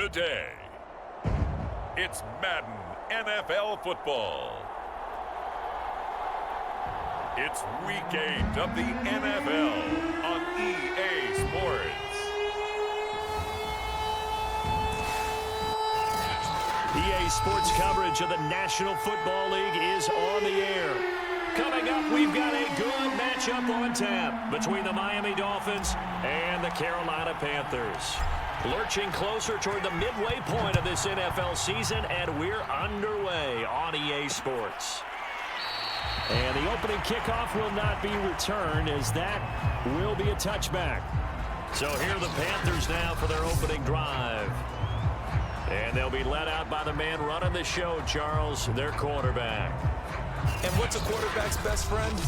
Today, it's Madden NFL football. It's Week 8 of the NFL on EA Sports. EA Sports coverage of the National Football League is on the air. Coming up, we've got a good matchup on tap between the Miami Dolphins and the Carolina Panthers. Lurching closer toward the midway point of this NFL season, and we're underway on EA Sports. And the opening kickoff will not be returned, as that will be a touchback. So here are the Panthers now for their opening drive. And they'll be led out by the man running the show, Charles, their quarterback. And what's a quarterback's best friend?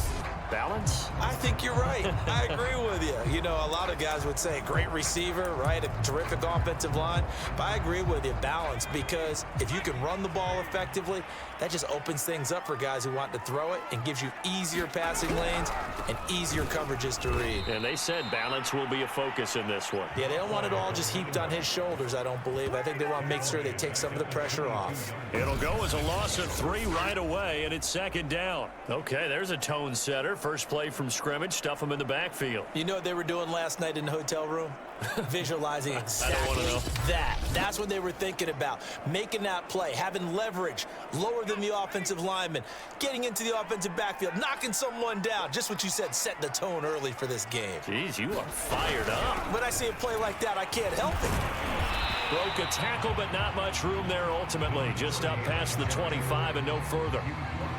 Balance? I think you're right. I agree with you. You know, a lot of guys would say great receiver, right? A terrific offensive line. But I agree with you, balance, because if you can run the ball effectively, that just opens things up for guys who want to throw it and gives you easier passing lanes and easier coverages to read. And they said balance will be a focus in this one. Yeah, they don't want it all just heaped on his shoulders, I don't believe. I think they want to make sure they take some of the pressure off. It'll go as a loss of 3 right away, and it's second down. Okay, there's a tone setter. First play from scrimmage, stuff them in the backfield. You know what they were doing last night in the hotel room? Visualizing exactly that. That's what they were thinking about. Making that play, having leverage, lower than the offensive lineman, getting into the offensive backfield, knocking someone down. Just what you said, setting the tone early for this game. Jeez, you are fired up. When I see a play like that, I can't help it. Broke a tackle, but not much room there ultimately. Just up past the 25 and no further.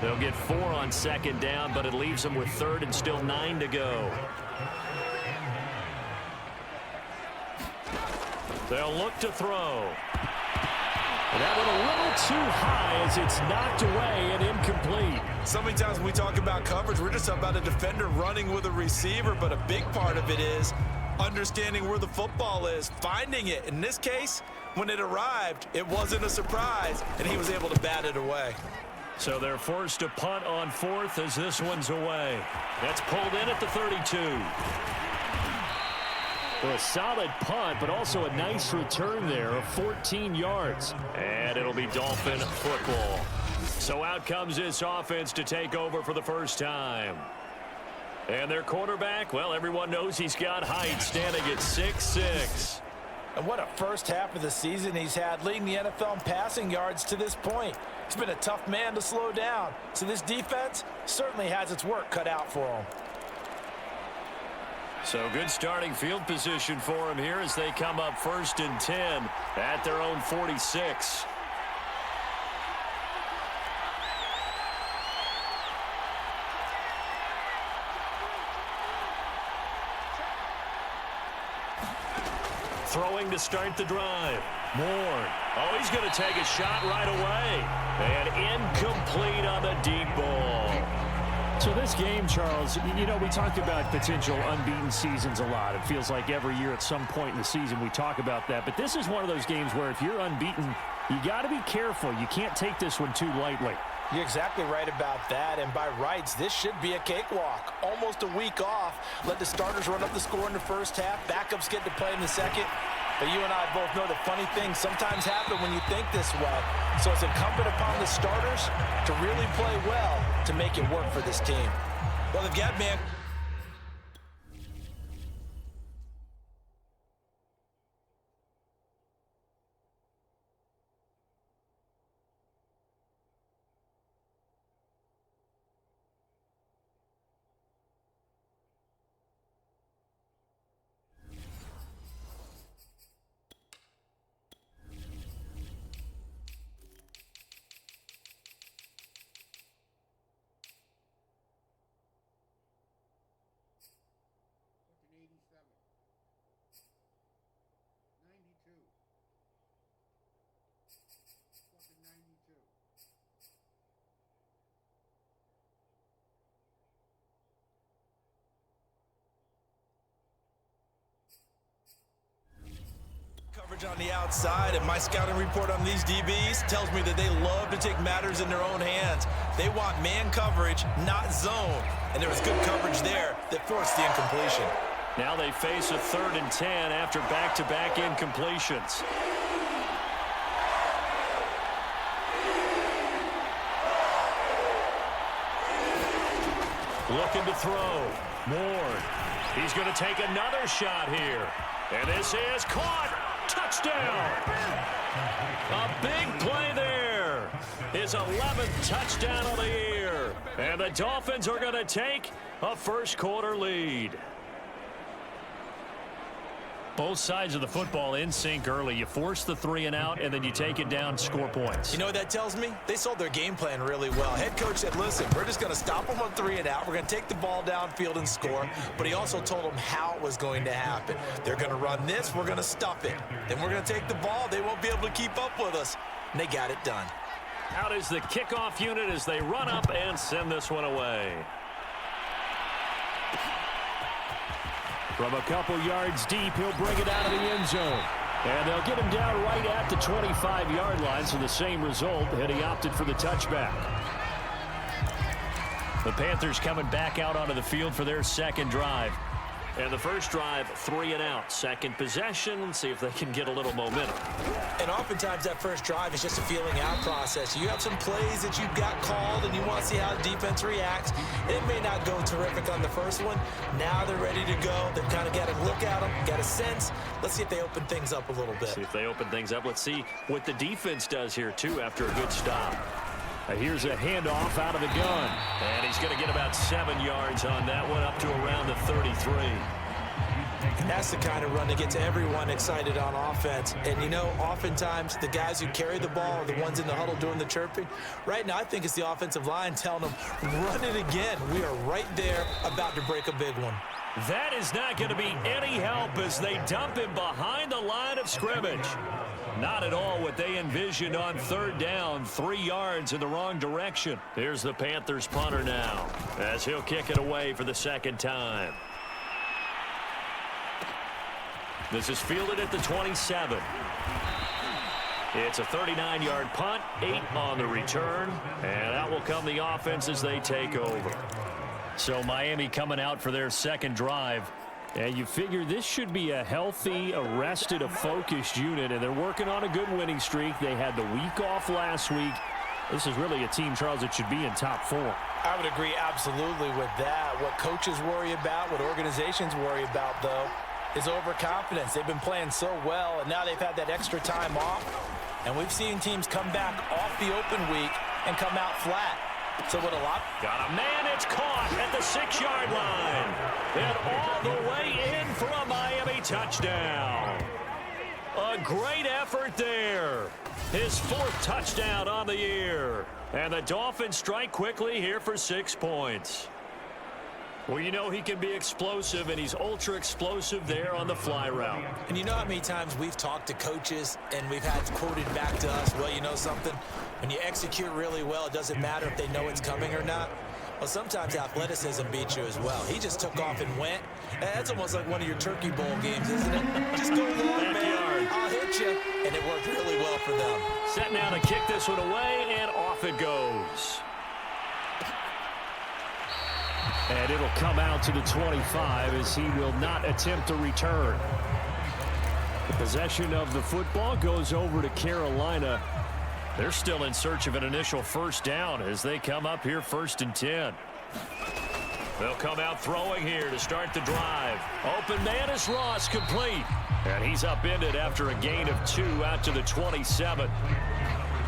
They'll get 4 on second down, but it leaves them with third and still 9 to go. They'll look to throw. And that one a little too high as it's knocked away and incomplete. So many times when we talk about coverage, we're just about a defender running with a receiver, but a big part of it is understanding where the football is, finding it. In this case, when it arrived, it wasn't a surprise, and he was able to bat it away. So they're forced to punt on 4th as this one's away. That's pulled in at the 32. Well, a solid punt, but also a nice return there of 14 yards. And it'll be Dolphin football. So out comes this offense to take over for the first time. And their quarterback, well, everyone knows he's got height, standing at 6'6". And what a first half of the season he's had, leading the NFL in passing yards to this point. He's been a tough man to slow down. So this defense certainly has its work cut out for him. So good starting field position for him here as they come up 1st and 10 at their own 46. Throwing to start the drive. Moore. Oh, he's going to take a shot right away. And incomplete on the deep ball. So this game, Charles, you know, we talked about potential unbeaten seasons a lot. It feels like every year at some point in the season we talk about that. But this is one of those games where if you're unbeaten, you got to be careful. You can't take this one too lightly. You're exactly right about that, and by rights, this should be a cakewalk. Almost a week off. Let the starters run up the score in the first half. Backups get to play in the second. But you and I both know the funny things sometimes happen when you think this way. So it's incumbent upon the starters to really play well to make it work for this team. Well, they've got man. Coverage on the outside, and my scouting report on these DBs tells me that they love to take matters in their own hands. They want man coverage, not zone. And there was good coverage there that forced the incompletion. Now they face a 3rd and 10 after back-to-back incompletions. Looking to throw. Ward. He's going to take another shot here. And this is caught. Touchdown. A big play there. His 11th touchdown of the year. And the Dolphins are going to take a first quarter lead. Both sides of the football in sync early. You force the 3 and out, and then you take it down, score points. You know what that tells me? They sold their game plan really well. Head coach said, listen, we're just going to stop them on 3 and out. We're going to take the ball downfield and score. But he also told them how it was going to happen. They're going to run this. We're going to stuff it. Then we're going to take the ball. They won't be able to keep up with us. And they got it done. Out is the kickoff unit as they run up and send this one away. From a couple yards deep, he'll bring it out of the end zone. And they'll get him down right at the 25-yard line, so the same result, and he opted for the touchback. The Panthers coming back out onto the field for their second drive. And the first drive, 3 and out. Second possession, let's see if they can get a little momentum. And oftentimes that first drive is just a feeling out process. You have some plays that you've got called and you want to see how the defense reacts. It may not go terrific on the first one. Now they're ready to go. They've kind of got a look at them, got a sense. Let's see if they open things up a little bit. See if they open things up. Let's see what the defense does here, too, after a good stop. Here's a handoff out of the gun. And he's going to get about 7 yards on that one, up to around the 33. And that's the kind of run that gets everyone excited on offense. And, you know, oftentimes the guys who carry the ball are the ones in the huddle doing the chirping. Right now, I think it's the offensive line telling them, run it again. We are right there about to break a big one. That is not going to be any help as they dump him behind the line of scrimmage. Not at all what they envisioned on third down. 3 yards in the wrong direction. Here's the Panthers punter now as he'll kick it away for the second time. This is fielded at the 27. It's a 39-yard punt, 8 on the return, and out will come the offense as they take over. So Miami coming out for their second drive. And you figure this should be a healthy, a rested, a focused unit, and they're working on a good winning streak. They had the week off last week. This is really a team, Charles, that should be in top 4. I would agree absolutely with that. What coaches worry about, what organizations worry about, though, is overconfidence. They've been playing so well, and now they've had that extra time off. And we've seen teams come back off the open week and come out flat. So what a lot. Got a man, it's caught at the 6-yard line. And all the way in for a Miami touchdown. A great effort there. His 4th touchdown on the year. And the Dolphins strike quickly here for 6 points. Well, you know he can be explosive, and he's ultra explosive there on the fly route. And you know how many times we've talked to coaches and we've had quoted back to us, well, you know something? When you execute really well, it doesn't matter if they know it's coming or not. Well, sometimes athleticism beats you as well. He just took off and went. That's almost like one of your Turkey Bowl games, isn't it? Just go long, man. I'll hit you. And it worked really well for them. Set now to kick this one away, and off it goes. And it'll come out to the 25 as he will not attempt a return. The possession of the football goes over to Carolina. They're still in search of an initial first down as they come up here 1st and 10. They'll come out throwing here to start the drive. Open man is Ross, complete. And he's upended after a gain of 2 out to the 27.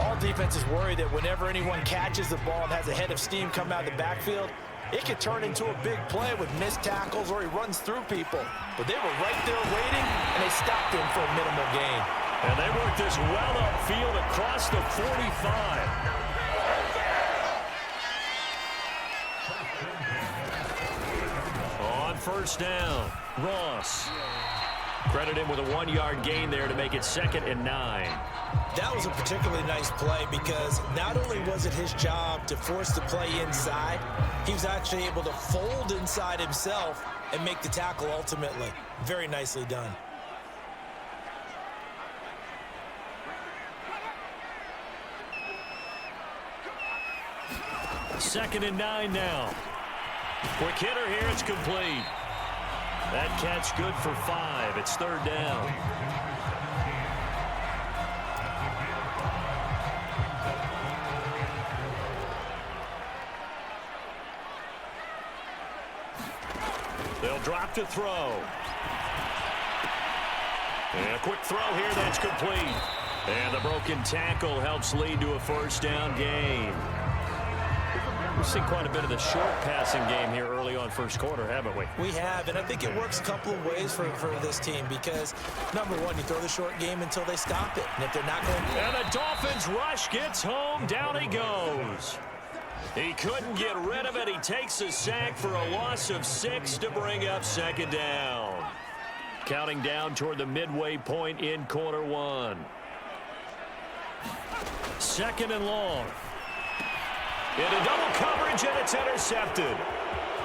All defenses worry that whenever anyone catches the ball and has a head of steam come out of the backfield, it could turn into a big play with missed tackles or he runs through people. But they were right there waiting, and they stopped him for a minimal gain. And they worked this well upfield across the 45. On first down, Ross. Credit him with a 1-yard gain there to make it 2nd and 9. That was a particularly nice play because not only was it his job to force the play inside, he was actually able to fold inside himself and make the tackle ultimately. Very nicely done. Second and 9 now. Quick hitter here, it's complete. That catch good for 5. It's 3rd down. They'll drop to throw. And a quick throw here that's complete. And the broken tackle helps lead to a first down gain. We've seen quite a bit of the short passing game here early on first quarter, haven't we? We have, and I think it works a couple of ways for this team because, number one, you throw the short game until they stop it. And if they're not going to... And the Dolphins rush gets home. Down he goes. He couldn't get rid of it. He takes a sack for a loss of 6 to bring up second down. Counting down toward the midway point in quarter one. Second and long. Into double coverage, and it's intercepted.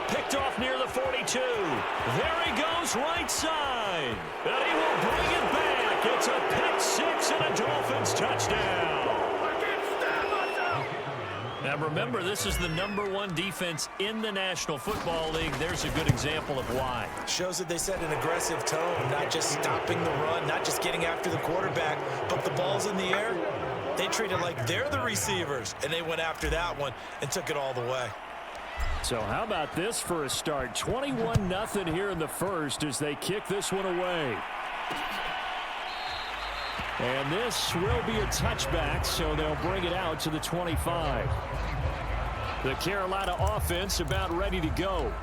Picked off near the 42. There he goes, right side. And he will bring it back. It's a pick six and a Dolphins touchdown. Now remember, this is the #1 defense in the National Football League. There's a good example of why. Shows that they set an aggressive tone, not just stopping the run, not just getting after the quarterback, but the ball's in the air. They treat it like they're the receivers, and they went after that one and took it all the way. So how about this for a start? 21-0 here in the first as they kick this one away. And this will be a touchback, so they'll bring it out to the 25. The Carolina offense about ready to go.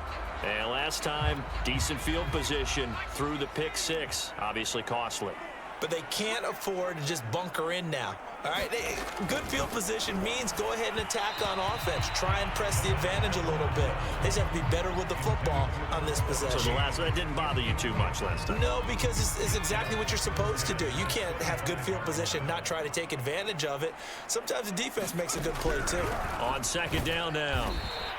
And last time, decent field position through the pick six. Obviously costly. But they can't afford to just bunker in now. All right, good field position means go ahead and attack on offense. Try and press the advantage a little bit. They just have to be better with the football on this possession. So that didn't bother you too much last time? No, because it's exactly what you're supposed to do. You can't have good field position, not try to take advantage of it. Sometimes the defense makes a good play, too. On second down now,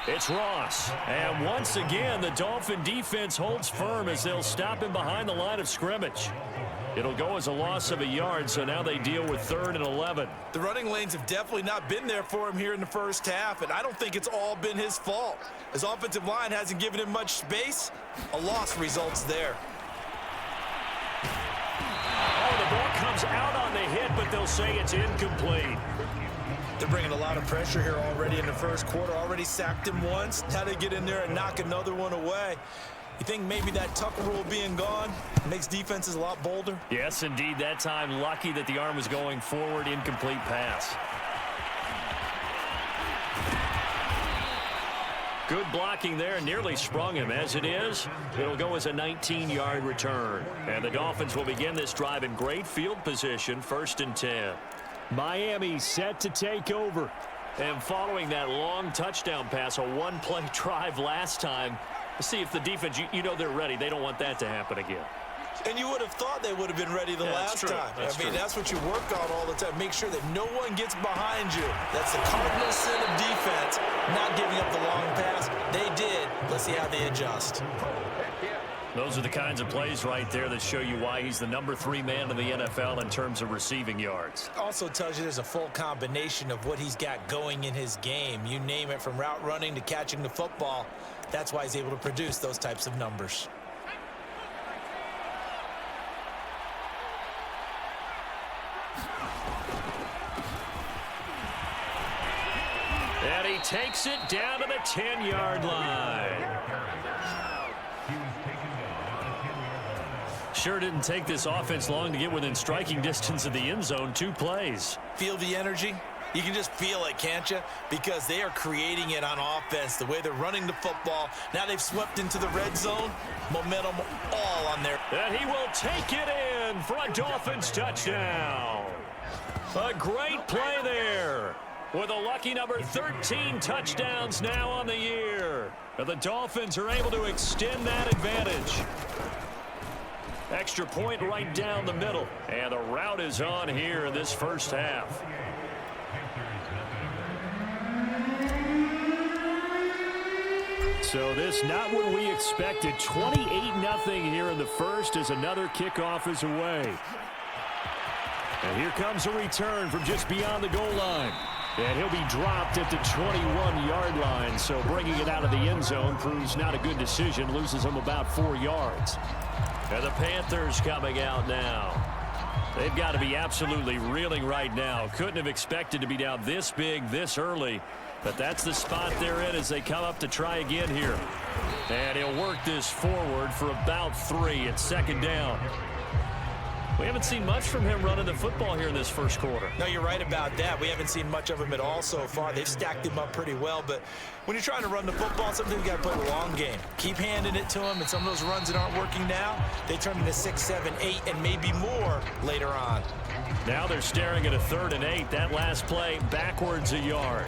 it's Ross. And once again, the Dolphin defense holds firm as they'll stop him behind the line of scrimmage. It'll go as a loss of a yard, so now they deal with 3rd and 11. The running lanes have definitely not been there for him here in the first half, and I don't think it's all been his fault. His offensive line hasn't given him much space. A loss results there. Oh, the ball comes out on the hit, but they'll say it's incomplete. They're bringing a lot of pressure here already in the first quarter. Already sacked him once. Now they get in there and knock another one away. You think maybe that Tucker rule being gone makes defenses a lot bolder? Yes, indeed. That time, lucky that the arm was going forward. Incomplete pass. Good blocking there. Nearly sprung him. As it is, it'll go as a 19-yard return. And the Dolphins will begin this drive in great field position, 1st and 10. Miami set to take over. And following that long touchdown pass, a one-play drive last time, see if the defense, you know they're ready. They don't want that to happen again. And you would have thought they would have been ready the last time. That's what you work on all the time. Make sure that no one gets behind you. That's the cardinal sin of defense, not giving up the long pass. They did. Let's see how they adjust. Those are the kinds of plays right there that show you why he's the #3 man in the NFL in terms of receiving yards. Also tells you there's a full combination of what he's got going in his game. You name it, from route running to catching the football. That's why he's able to produce those types of numbers. And he takes it down to the 10-yard line. Sure didn't take this offense long to get within striking distance of the end zone. 2 plays. Feel the energy? You can just feel it, can't you? Because they are creating it on offense, the way they're running the football. Now they've swept into the red zone. Momentum all on there. And he will take it in for a Dolphins touchdown. A great play there. With a lucky number 13 touchdowns now on the year. And the Dolphins are able to extend that advantage. Extra point right down the middle. And the route is on here in this first half. So this not what we expected. 28-0 here in the first as another kickoff is away. And here comes a return from just beyond the goal line. And he'll be dropped at the 21-yard line. So bringing it out of the end zone proves not a good decision. Loses him about 4 yards. And the Panthers coming out now. They've got to be absolutely reeling right now. Couldn't have expected to be down this big, this early. But that's the spot they're in as they come up to try again here. And he'll work this forward for about 3. It's second down. We haven't seen much from him running the football here in this first quarter. No, you're right about that. We haven't seen much of him at all so far. They've stacked him up pretty well, but when you're trying to run the football, sometimes you got to play the long game. Keep handing it to him, and some of those runs that aren't working now, they turn into 6, 7, 8, and maybe more later on. Now they're staring at a 3rd and 8. That last play backwards a yard.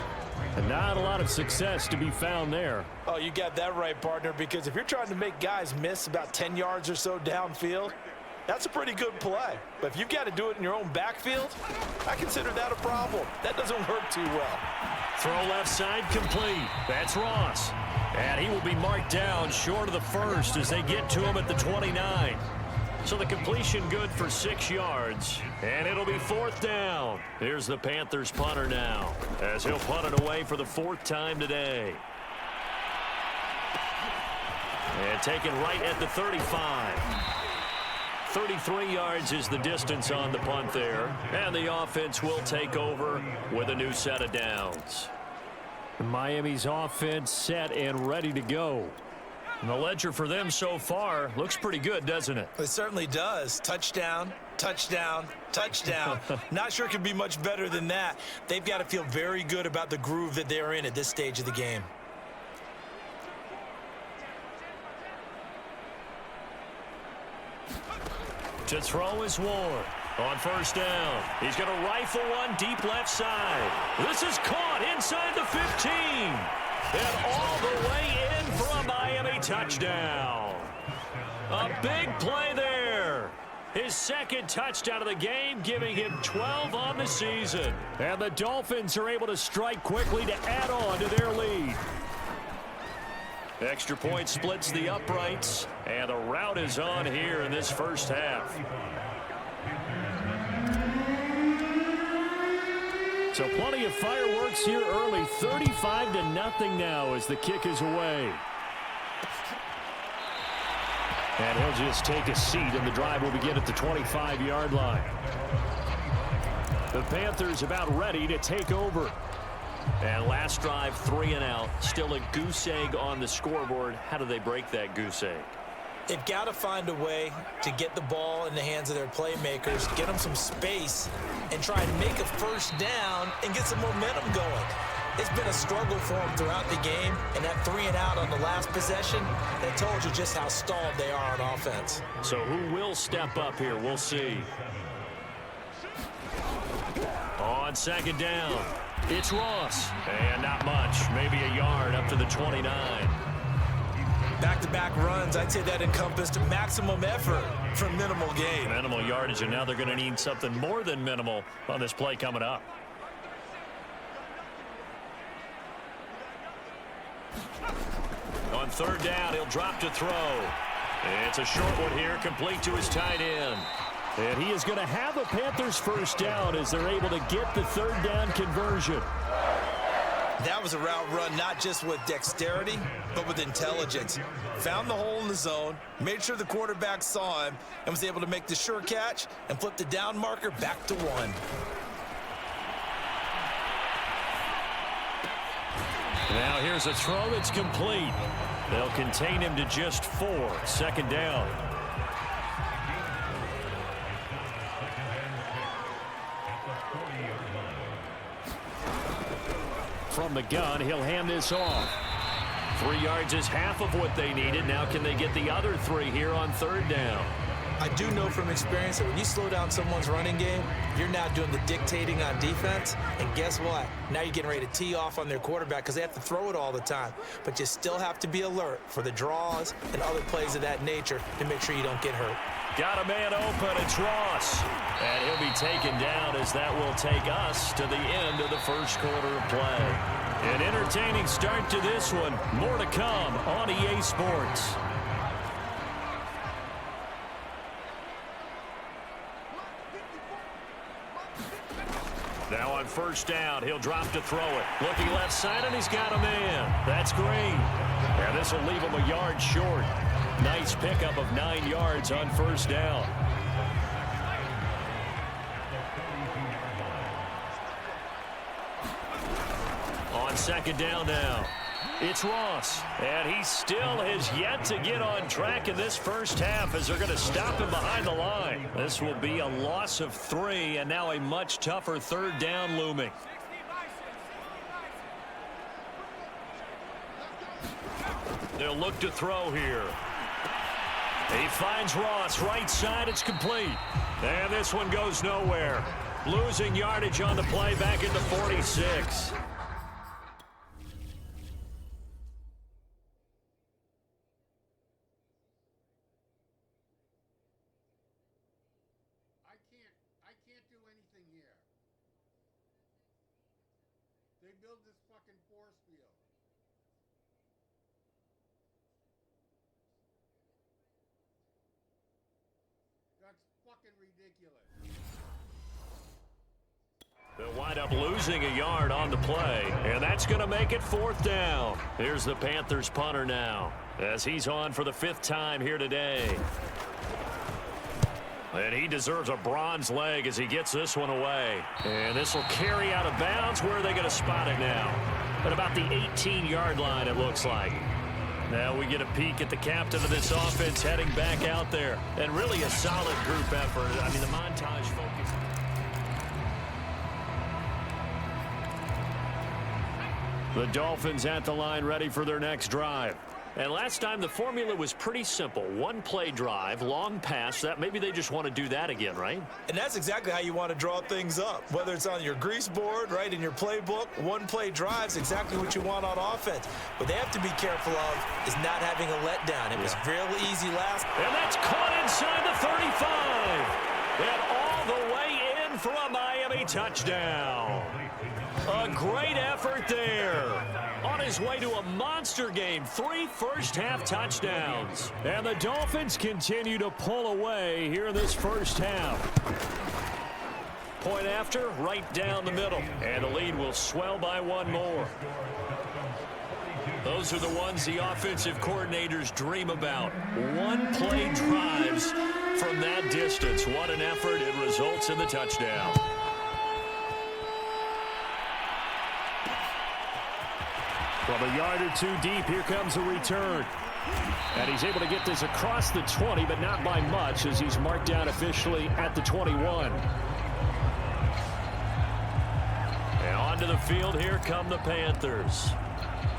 And not a lot of success to be found there. Oh, you got that right, partner, because if you're trying to make guys miss about 10 yards or so downfield, that's a pretty good play. But if you've got to do it in your own backfield, I consider that a problem. That doesn't work too well. Throw left side complete. That's Ross. And he will be marked down short of the first as they get to him at the 29. So the completion good for 6 yards. And it'll be 4th down. Here's the Panthers punter now as he'll punt it away for the 4th time today. And taken right at the 35. 33 yards is the distance on the punt there. And the offense will take over with a new set of downs. Miami's offense set and ready to go. And the ledger for them so far looks pretty good, doesn't it? It certainly does. Touchdown, touchdown, touchdown. Not sure it could be much better than that. They've got to feel very good about the groove that they're in at this stage of the game. To throw is Ward. On 1st down, he's going to rifle one deep left side. This is caught inside the 15. And all the way in for a Miami touchdown. A big play there. His 2nd touchdown of the game, giving him 12 on the season. And the Dolphins are able to strike quickly to add on to their lead. Extra point splits the uprights, and the route is on here in this first half. So plenty of fireworks here early. 35-0 now as the kick is away. And he'll just take a seat, and the drive will begin at the 25-yard line. The Panthers about ready to take over. And last drive, 3 and out. Still a goose egg on the scoreboard. How do they break that goose egg? They've got to find a way to get the ball in the hands of their playmakers, get them some space, and try and make a 1st down and get some momentum going. It's been a struggle for them throughout the game, and that 3 and out on the last possession, that told you just how stalled they are on offense. So who will step up here? We'll see. On 2nd down, it's Ross. And not much, maybe a yard up to the 29. Back-to-back runs, I'd say that encompassed maximum effort for minimal gain. Minimal yardage, and now they're going to need something more than minimal on this play coming up. On 3rd down, he'll drop to throw. It's a short one here, complete to his tight end. And he is going to have a Panthers 1st down as they're able to get the 3rd down conversion. That was a route run not just with dexterity, but with intelligence. Found the hole in the zone, made sure the quarterback saw him, and was able to make the sure catch and flip the down marker back to 1. Now here's a throw that's complete. They'll contain him to just 4. 2nd down. From the gun, he'll hand this off. 3 yards is half of what they needed. Now can they get the other 3 here on 3rd down? I do know from experience that when you slow down someone's running game, you're now doing the dictating on defense. And guess what? Now you're getting ready to tee off on their quarterback because they have to throw it all the time. But you still have to be alert for the draws and other plays of that nature to make sure you don't get hurt. Got a man open. It's Ross. And he'll be taken down as that will take us to the end of the first quarter of play. An entertaining start to this one. More to come on EA Sports. Now on 1st down, he'll drop to throw it. Looking left side, and he's got a man. That's Green. And this will leave him a yard short. Nice pickup of 9 yards on 1st down. On On second down now, it's Ross. And he still has yet to get on track in this first half as they're going to stop him behind the line. This will be a loss of 3, and now a much tougher third down looming. They'll look to throw here. He finds Ross, right side, it's complete. And this one goes nowhere. Losing yardage on the play back at the 46. I can't do anything here. They build this fucking force field. That's fucking ridiculous. They'll wind up losing a yard on the play, and that's going to make it 4th down. Here's the Panthers punter now, as he's on for the 5th time here today. And he deserves a bronze leg as he gets this one away. And this will carry out of bounds. Where are they going to spot it now? At about the 18-yard line, it looks like. Now we get a peek at the captain of this offense heading back out there. And really a solid group effort. I mean, the montage focus. The Dolphins at the line ready for their next drive. And last time the formula was pretty simple. One play drive, long pass. That maybe they just want to do that again, right? And that's exactly how you want to draw things up. Whether it's on your grease board, right, in your playbook, one play drive is exactly what you want on offense. What they have to be careful of is not having a letdown. It was really easy last. And that's caught inside the 35. And all the way in for a Miami touchdown. A great effort there. On his way to a monster game, 3 first-half touchdowns. And the Dolphins continue to pull away here in this first half. Point after, right down the middle. And the lead will swell by 1 more. Those are the ones the offensive coordinators dream about. One-play drives from that distance. What an effort. It results in the touchdown. From a yard or 2 deep, here comes a return. And he's able to get this across the 20, but not by much, as he's marked down officially at the 21. And onto the field, here come the Panthers.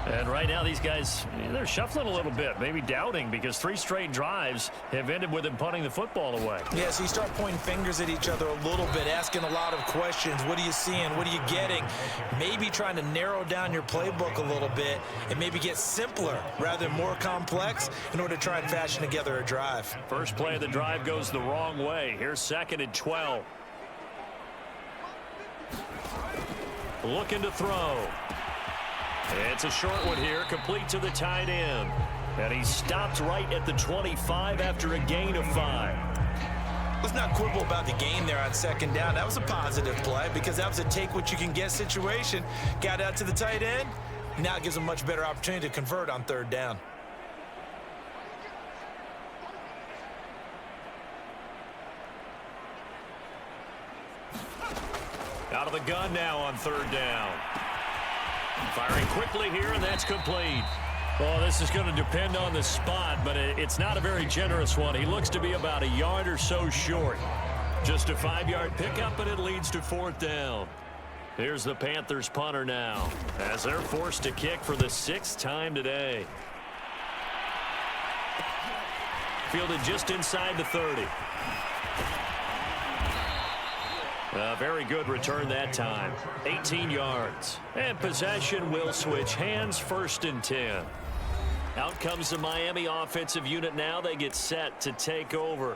And right now, these guys, they're shuffling a little bit, maybe doubting, because 3 straight drives have ended with them punting the football away. Yeah, so you start pointing fingers at each other a little bit, asking a lot of questions. What are you seeing? What are you getting? Maybe trying to narrow down your playbook a little bit and maybe get simpler rather than more complex in order to try and fashion together a drive. First play of the drive goes the wrong way. Here's 2nd and 12. Looking to throw. It's a short one here, complete to the tight end. And he stopped right at the 25 after a gain of 5. Let's not quibble about the gain there on 2nd down. That was a positive play because that was a take-what-you-can-get situation. Got out to the tight end. Now it gives a much better opportunity to convert on 3rd down. Out of the gun now on 3rd down. Firing quickly here, and that's complete. Well, this is going to depend on the spot, but it's not a very generous one. He looks to be about a yard or so short. Just a 5-yard pickup, and it leads to 4th down. Here's the Panthers punter now, as they're forced to kick for the 6th time today. Fielded just inside the 30. A very good return that time. 18 yards. And possession will switch hands, 1st and 10. Out comes the Miami offensive unit now. They get set to take over.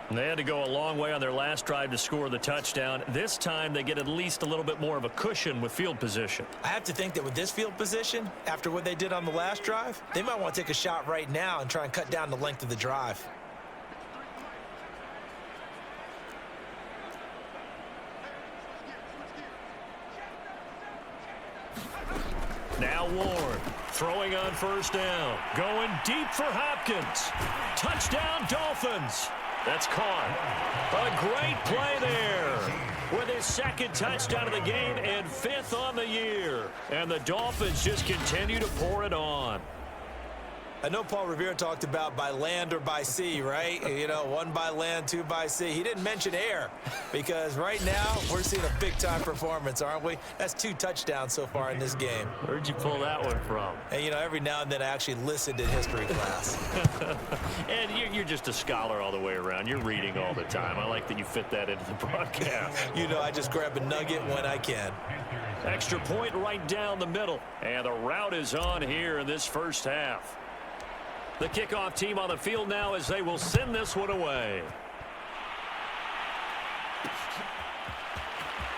And they had to go a long way on their last drive to score the touchdown. This time they get at least a little bit more of a cushion with field position. I have to think that with this field position, after what they did on the last drive, they might want to take a shot right now and try and cut down the length of the drive. Now Ward, throwing on 1st down. Going deep for Hopkins. Touchdown, Dolphins. That's caught. A great play there with his second touchdown of the game and 5th on the year. And the Dolphins just continue to pour it on. I know Paul Revere talked about by land or by sea, right? You know, 1 by land, 2 by sea. He didn't mention air because right now we're seeing a big-time performance, aren't we? That's 2 touchdowns so far in this game. Where'd you pull that one from? And, you know, every now and then I actually listened in history class. And you're just a scholar all the way around. You're reading all the time. I like that you fit that into the broadcast. You know, I just grab a nugget when I can. Extra point right down the middle. And the route is on here in this first half. The kickoff team on the field now as they will send this one away.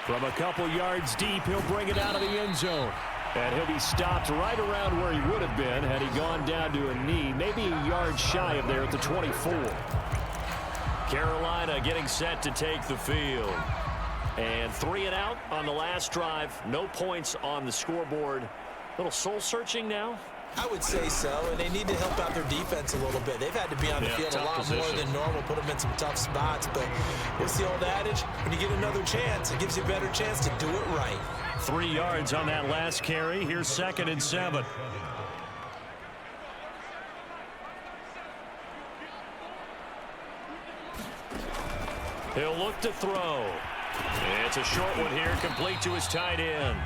From a couple yards deep, he'll bring it out of the end zone. And he'll be stopped right around where he would have been had he gone down to a knee, maybe a yard shy of there at the 24. Carolina getting set to take the field. And 3 and out on the last drive. No points on the scoreboard. A little soul-searching now. I would say so, and they need to help out their defense a little bit. They've had to be on the field a lot more than normal, put them in some tough spots. But what's the old adage? When you get another chance, it gives you a better chance to do it right. 3 yards on that last carry. Here's 2nd and 7. He'll look to throw. It's a short one here, complete to his tight end.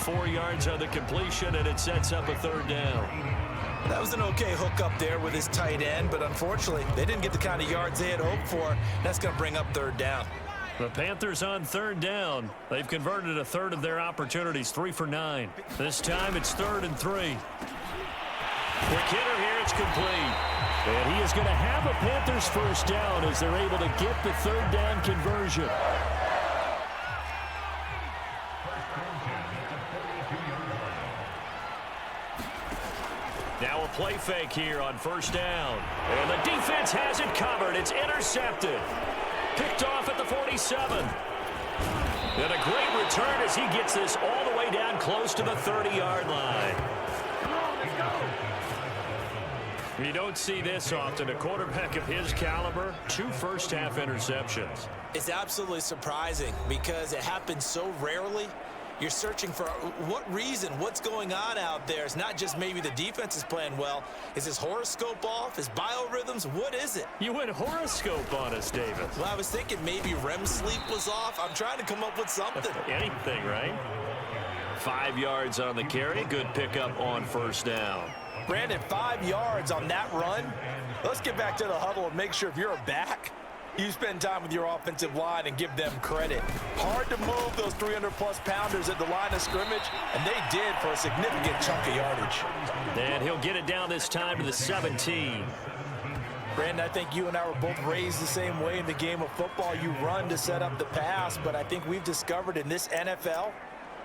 4 yards on the completion, and it sets up a 3rd down. That was an okay hook up there with his tight end, but unfortunately, they didn't get the kind of yards they had hoped for. That's going to bring up 3rd down. The Panthers on 3rd down. They've converted a 1/3 of their opportunities, 3 for 9. This time it's 3rd and 3. Quick hitter here, it's complete. And he is going to have a Panthers 1st down as they're able to get the 3rd down conversion. Now a play fake here on 1st down. And the defense has it covered. It's intercepted. Picked off at the 47. And a great return as he gets this all the way down close to the 30-yard line. You don't see this often. A quarterback of his caliber, 2 first-half interceptions. It's absolutely surprising because it happens so rarely. You're searching for what reason, what's going on out there. It's not just maybe the defense is playing well. Is his horoscope off? His biorhythms? What is it? You went horoscope on us, David. Well, I was thinking maybe REM sleep was off. I'm trying to come up with something. Anything, right? 5 yards on the carry. Good pickup on 1st down. Brandon, 5 yards on that run. Let's get back to the huddle and make sure if you're a back, you spend time with your offensive line and give them credit. Hard to move those 300-plus pounders at the line of scrimmage, and they did for a significant chunk of yardage. And he'll get it down this time to the 17. Brandon, I think you and I were both raised the same way in the game of football. You run to set up the pass, but I think we've discovered in this NFL,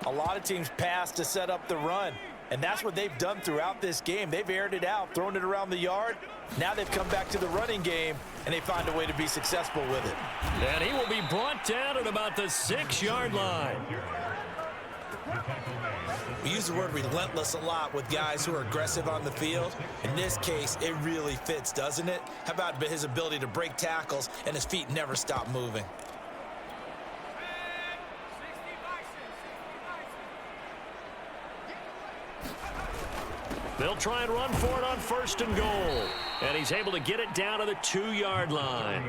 a lot of teams pass to set up the run. And that's what they've done throughout this game. They've aired it out, thrown it around the yard. Now they've come back to the running game, and they find a way to be successful with it. And he will be brought down at about the 6-yard line. We use the word relentless a lot with guys who are aggressive on the field. In this case, it really fits, doesn't it? How about his ability to break tackles and his feet never stop moving? They'll try and run for it on 1st and goal. And he's able to get it down to the 2-yard line.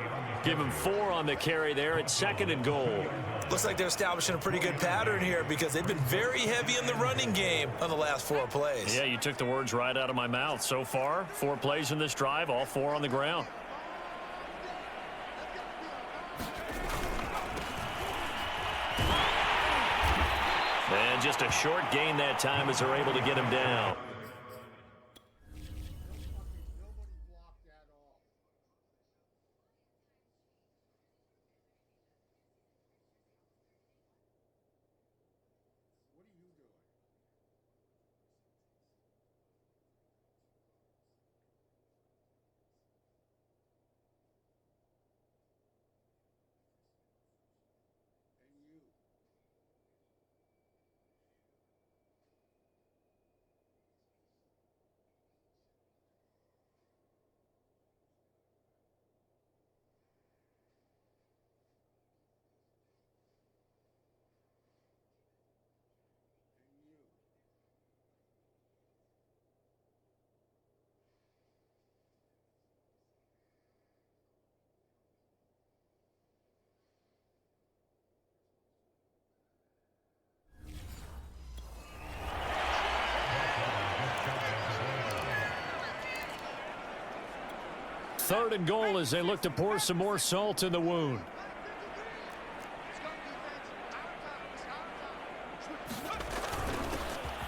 Give him 4 on the carry there at 2nd and goal. Looks like they're establishing a pretty good pattern here because they've been very heavy in the running game on the last 4 plays. Yeah, you took the words right out of my mouth. So far, 4 plays in this drive, all 4 on the ground. And just a short gain that time as they're able to get him down. 3rd and goal as they look to pour some more salt in the wound.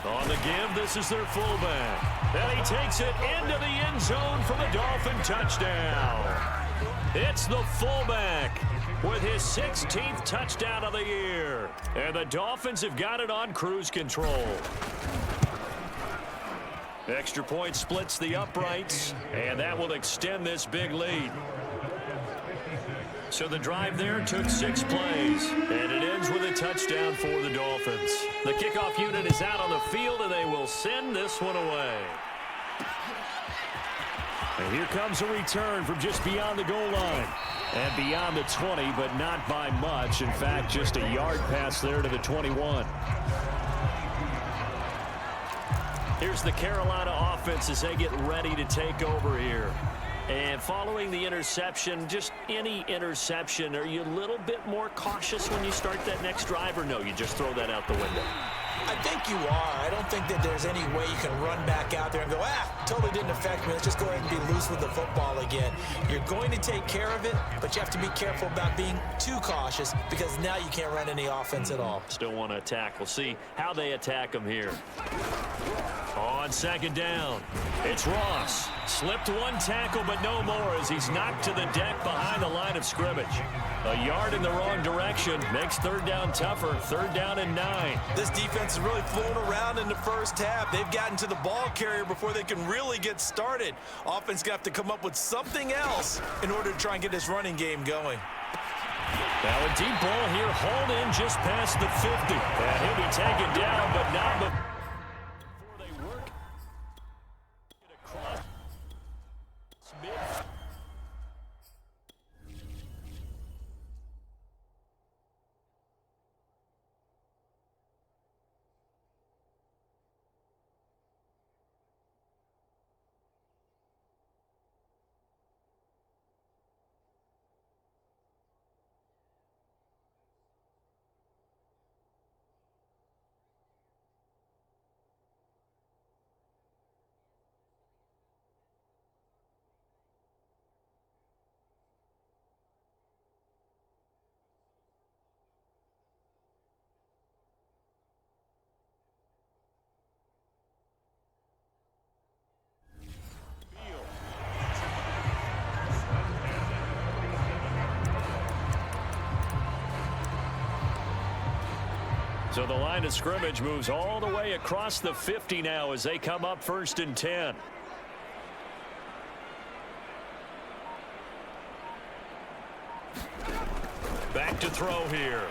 On the give, this is their fullback. And he takes it into the end zone for the Dolphin touchdown. It's the fullback with his 16th touchdown of the year. And the Dolphins have got it on cruise control. Extra point splits the uprights, and that will extend this big lead. So the drive there took 6 plays, and it ends with a touchdown for the Dolphins. The kickoff unit is out on the field, and they will send this one away. And here comes a return from just beyond the goal line. And beyond the 20, but not by much. In fact, just a yard pass there to the 21. Here's the Carolina offense as they get ready to take over here. And following the interception, just any interception, are you a little bit more cautious when you start that next drive, or no, you just throw that out the window? I think you are. I don't think that there's any way you can run back out there and go, totally didn't affect me. Let's just go ahead and be loose with the football again. You're going to take care of it, but you have to be careful about being too cautious because now you can't run any offense at all. Still want to attack. We'll see how they attack them here. On 2nd down, it's Ross. Slipped one tackle, but no more as he's knocked to the deck behind the line of scrimmage. A yard in the wrong direction makes 3rd down tougher. 3rd down and 9. This defense is really flown around in the first half. They've gotten to the ball carrier before they can really get started. Offense got to come up with something else in order to try and get this running game going. Now a deep ball here, hauled in just past the 50. And he'll be taken down, but not before they work it across mid. So the line of scrimmage moves all the way across the 50 now as they come up 1st and 10. Back to throw here.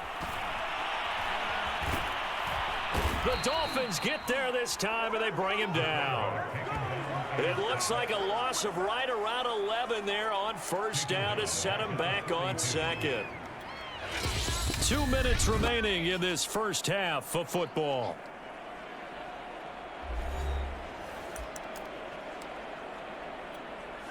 The Dolphins get there this time, and they bring him down. It looks like a loss of right around 11 there on 1st down to set him back on 2nd. 2 minutes remaining in this first half of football.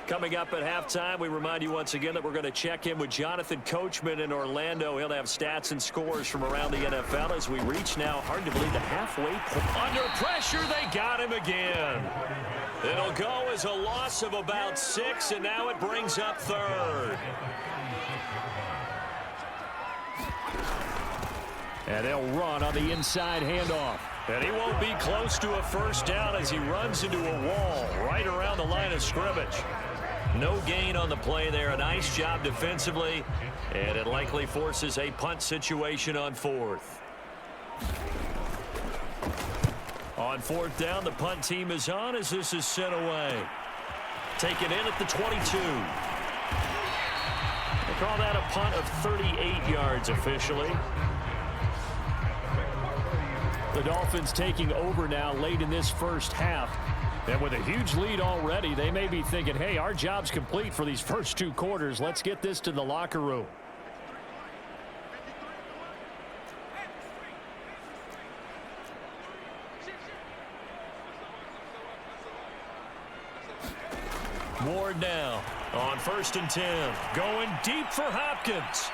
Coming up at halftime, we remind you once again that we're going to check in with Jonathan Coachman in Orlando. He'll have stats and scores from around the NFL as we reach now, hard to believe, the halfway point. Under pressure, they got him again. It'll go as a loss of about 6, and now it brings up 3rd. And they'll run on the inside handoff. And he won't be close to a 1st down as he runs into a wall right around the line of scrimmage. No gain on the play there. A nice job defensively. And it likely forces a punt situation on 4th. On 4th down, the punt team is on as this is sent away. Taken in at the 22. They call that a punt of 38 yards officially. The Dolphins taking over now late in this first half. And with a huge lead already, they may be thinking, hey, our job's complete for these first 2 quarters. Let's get this to the locker room. Ward now on 1st and 10. Going deep for Hopkins.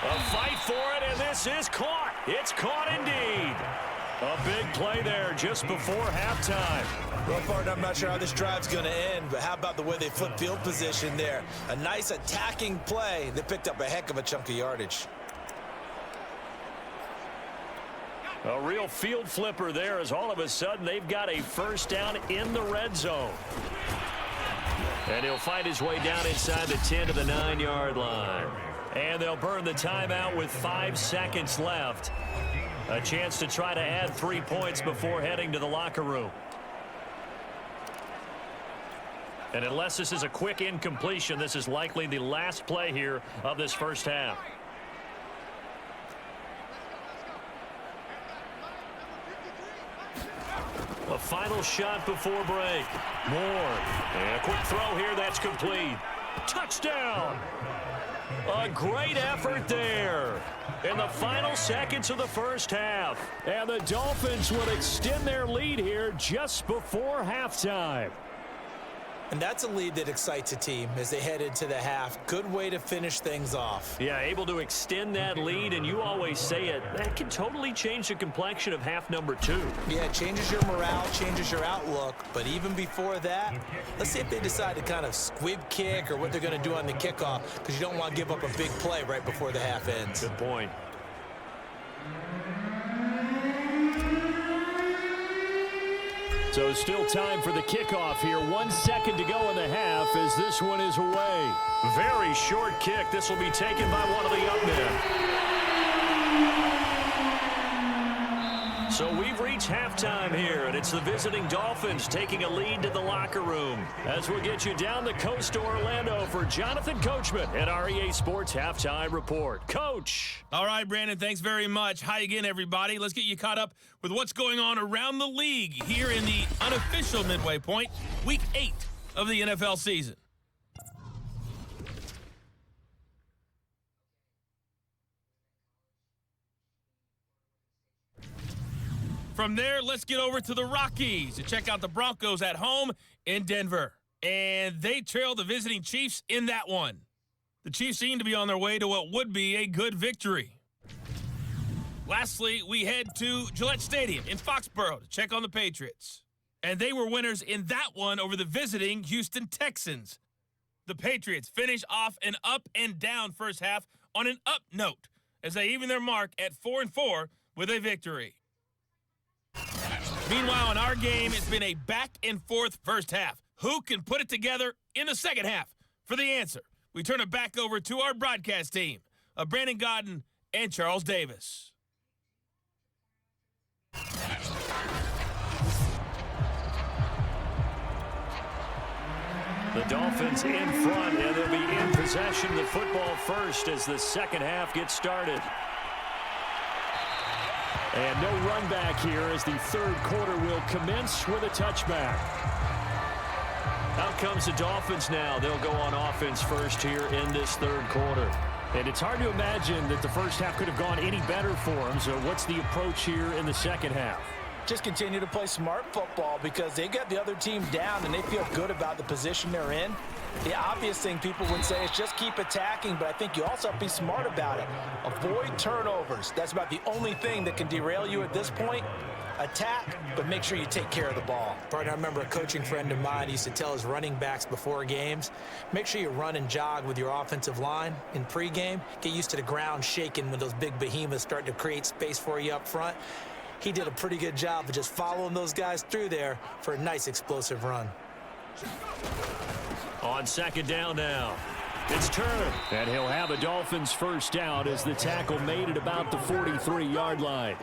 A fight for it, and this is caught. It's caught indeed. A big play there just before halftime. Well, partner, I'm not sure how this drive's going to end, but how about the way they flip field position there? A nice attacking play. They picked up a heck of a chunk of yardage. A real field flipper there as all of a sudden they've got a first down in the red zone. And he'll find his way down inside the 10 to the 9-yard line. And they'll burn the timeout with 5 seconds left. A chance to try to add 3 points before heading to the locker room. And unless this is a quick incompletion, this is likely the last play here of this first half. A final shot before break. Moore. And a quick throw here. That's complete. Touchdown. A great effort there in the final seconds of the first half. And the Dolphins will extend their lead here just before halftime. And that's a lead that excites a team as they head into the half. Good way to finish things off. Yeah, able to extend that lead, and you always say it, that can totally change the complexion of half number 2. Yeah, it changes your morale, changes your outlook. But even before that, let's see if they decide to kind of squib kick or what they're going to do on the kickoff, because you don't want to give up a big play right before the half ends. Good point. So still time for the kickoff here. 1 second to go in the half as this one is away. Very short kick. This will be taken by one of the up men. So we've reached halftime here, and it's the visiting Dolphins taking a lead to the locker room. As we'll get you down the coast to Orlando for Jonathan Coachman at our EA Sports Halftime Report. Coach. All right, Brandon, thanks very much. Hi again, everybody. Let's get you caught up with what's going on around the league here in the unofficial midway point, Week 8 of the NFL season. From there, let's get over to the Rockies to check out the Broncos at home in Denver. And they trail the visiting Chiefs in that one. The Chiefs seem to be on their way to what would be a good victory. Lastly, we head to Gillette Stadium in Foxborough to check on the Patriots. And they were winners in that one over the visiting Houston Texans. The Patriots finish off an up and down first half on an up note as they even their mark at 4-4 with a victory. Meanwhile, in our game, it's been a back-and-forth first half. Who can put it together in the second half? For the answer, we turn it back over to our broadcast team of Brandon Godden and Charles Davis. The Dolphins in front, and they'll be in possession of the football first as the second half gets started. And no run back here as the third quarter will commence with a touchback. Out comes the Dolphins now. They'll go on offense first here in this third quarter. And it's hard to imagine that the first half could have gone any better for them. So what's the approach here in the second half? Just continue to play smart football because they got the other team down and they feel good about the position they're in. The obvious thing people would say is just keep attacking, but I think you also have to be smart about it. Avoid turnovers. That's about the only thing that can derail you at this point. Attack, but make sure you take care of the ball. Partner, I remember a coaching friend of mine used to tell his running backs before games, make sure you run and jog with your offensive line in pregame. Get used to the ground shaking when those big behemoths start to create space for you up front. He did a pretty good job of just following those guys through there for a nice explosive run. On second down now, it's Turner. And he'll have a Dolphins first down as the tackle made it about the 43-yard line.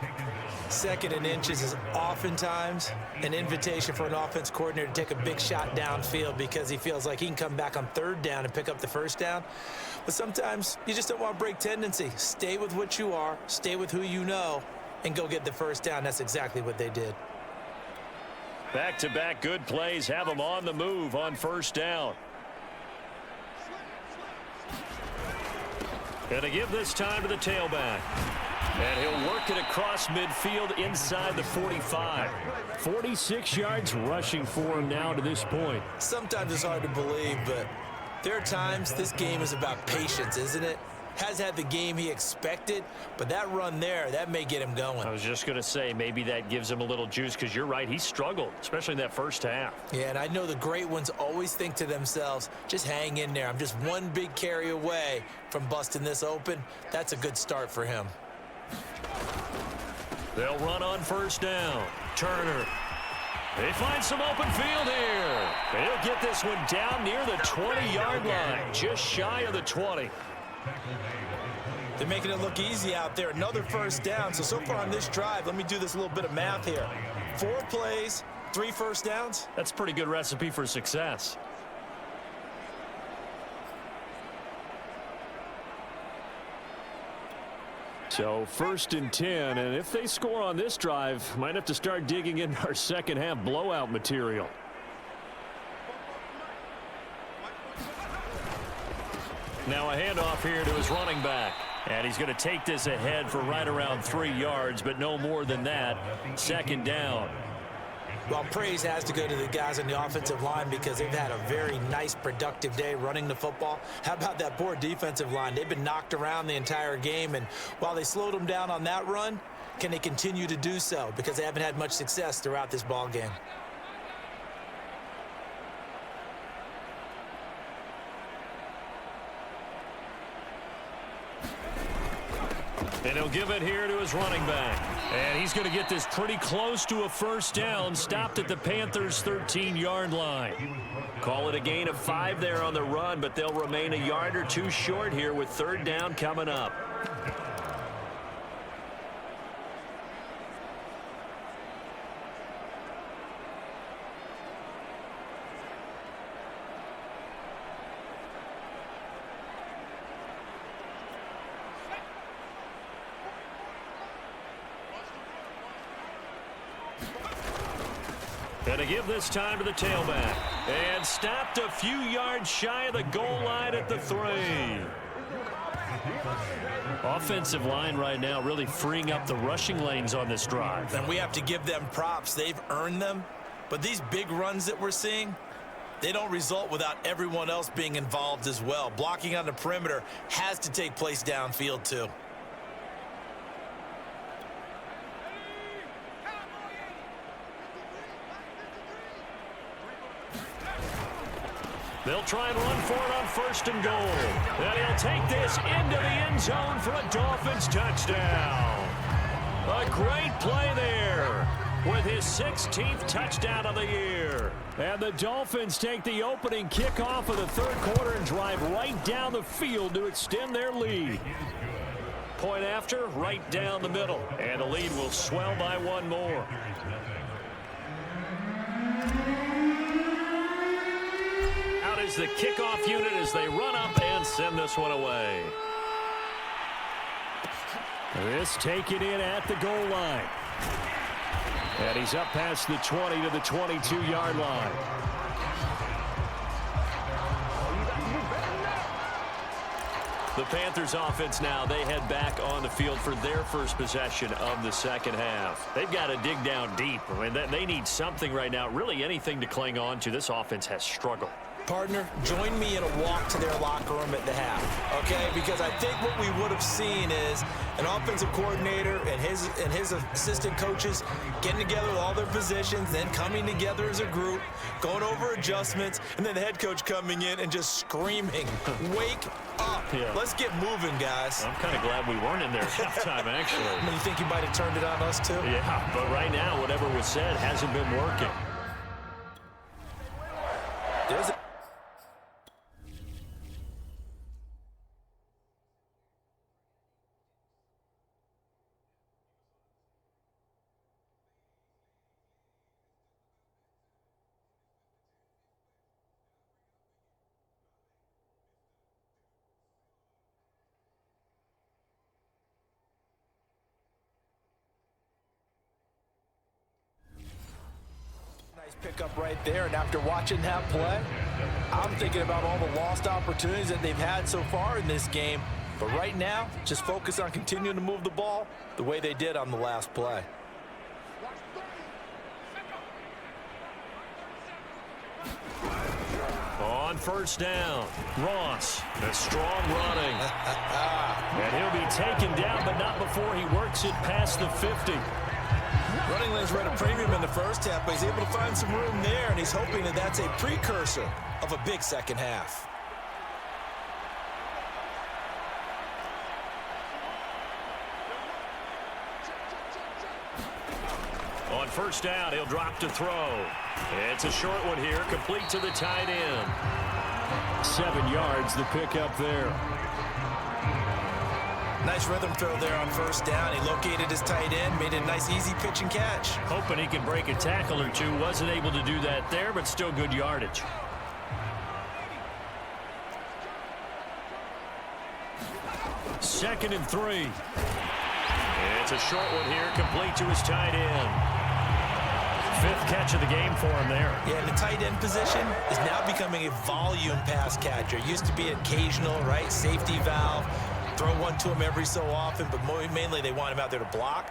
Second and inches is oftentimes an invitation for an offense coordinator to take a big shot downfield because he feels like he can come back on third down and pick up the first down. But sometimes you just don't want to break tendency. Stay with what you are, stay with who you know, and go get the first down. That's exactly what they did. Back-to-back good plays have them on the move on first down. And to give this time to the tailback. And he'll work it across midfield inside the 45. 46 yards rushing for him now to this point. Sometimes it's hard to believe, but there are times this game is about patience, isn't it? Has had the game he expected, but that run there, that may get him going. I was just going to say, maybe that gives him a little juice, because you're right, he struggled, especially in that first half. Yeah, and I know the great ones always think to themselves, just hang in there. I'm just one big carry away from busting this open. That's a good start for him. They'll run on first down. Turner. They find some open field here. They'll get this one down near the 20-yard line, just shy of the 20. They're making it look easy out there. Another first down. So far on this drive, let me do this little bit of math here. 4 plays, 3 first downs. That's a pretty good recipe for success. So 1st and 10, and if they score on this drive, might have to start digging in our second half blowout material. Now a handoff here to his running back. And he's going to take this ahead for right around 3 yards, but no more than that. 2nd down. Well, praise has to go to the guys on the offensive line because they've had a very nice, productive day running the football. How about that poor defensive line? They've been knocked around the entire game, and while they slowed them down on that run, can they continue to do so? Because they haven't had much success throughout this ball game. And he'll give it here to his running back. And he's going to get this pretty close to a first down, stopped at the Panthers' 13-yard line. Call it a gain of 5 there on the run, but they'll remain a yard or 2 short here with 3rd down coming up. Going to give this time to the tailback. And stopped a few yards shy of the goal line at the 3. Offensive line right now really freeing up the rushing lanes on this drive. And we have to give them props. They've earned them. But these big runs that we're seeing, they don't result without everyone else being involved as well. Blocking on the perimeter has to take place downfield too. They'll try and run for it on 1st and goal. And he'll take this into the end zone for a Dolphins touchdown. A great play there with his 16th touchdown of the year. And the Dolphins take the opening kickoff of the 3rd quarter and drive right down the field to extend their lead. Point after, right down the middle. And the lead will swell by 1 more. Is the kickoff unit as they run up and send this one away. This taken in at the goal line. And he's up past the 20 to the 22-yard line. The Panthers offense now, they head back on the field for their first possession of the second half. They've got to dig down deep. I mean, they need something right now, really anything to cling on to. This offense has struggled. Partner, join me in a walk to their locker room at the half, okay? Because I think what we would have seen is an offensive coordinator and his assistant coaches getting together with all their positions, then coming together as a group, going over adjustments, and then the head coach coming in and just screaming, wake up. Yeah. Let's get moving, guys. I'm kind of glad we weren't in there at halftime, actually. You think you might have turned it on us, too? Yeah, but right now, whatever was said hasn't been working. There's a pickup right there, and after watching that play, I'm thinking about all the lost opportunities that they've had so far in this game. But right now, just focus on continuing to move the ball the way they did on the last play. On On first down, Ross, a strong running. And he'll be taken down, but not before he works it past the 50. Running lanes were at a premium in the first half, but he's able to find some room there, and he's hoping that that's a precursor of a big second half. On first down, he'll drop to throw. It's a short one here, complete to the tight end. 7 yards, the pickup there. Nice rhythm throw there on first down. He located his tight end, made a nice easy pitch and catch. Hoping he can break a tackle or two. Wasn't able to do that there, but still good yardage. Second and 3. It's a short one here, complete to his tight end. 5th catch of the game for him there. Yeah, and the tight end position is now becoming a volume pass catcher. Used to be occasional, right? Safety valve. Throw one to him every so often, but mainly they want him out there to block.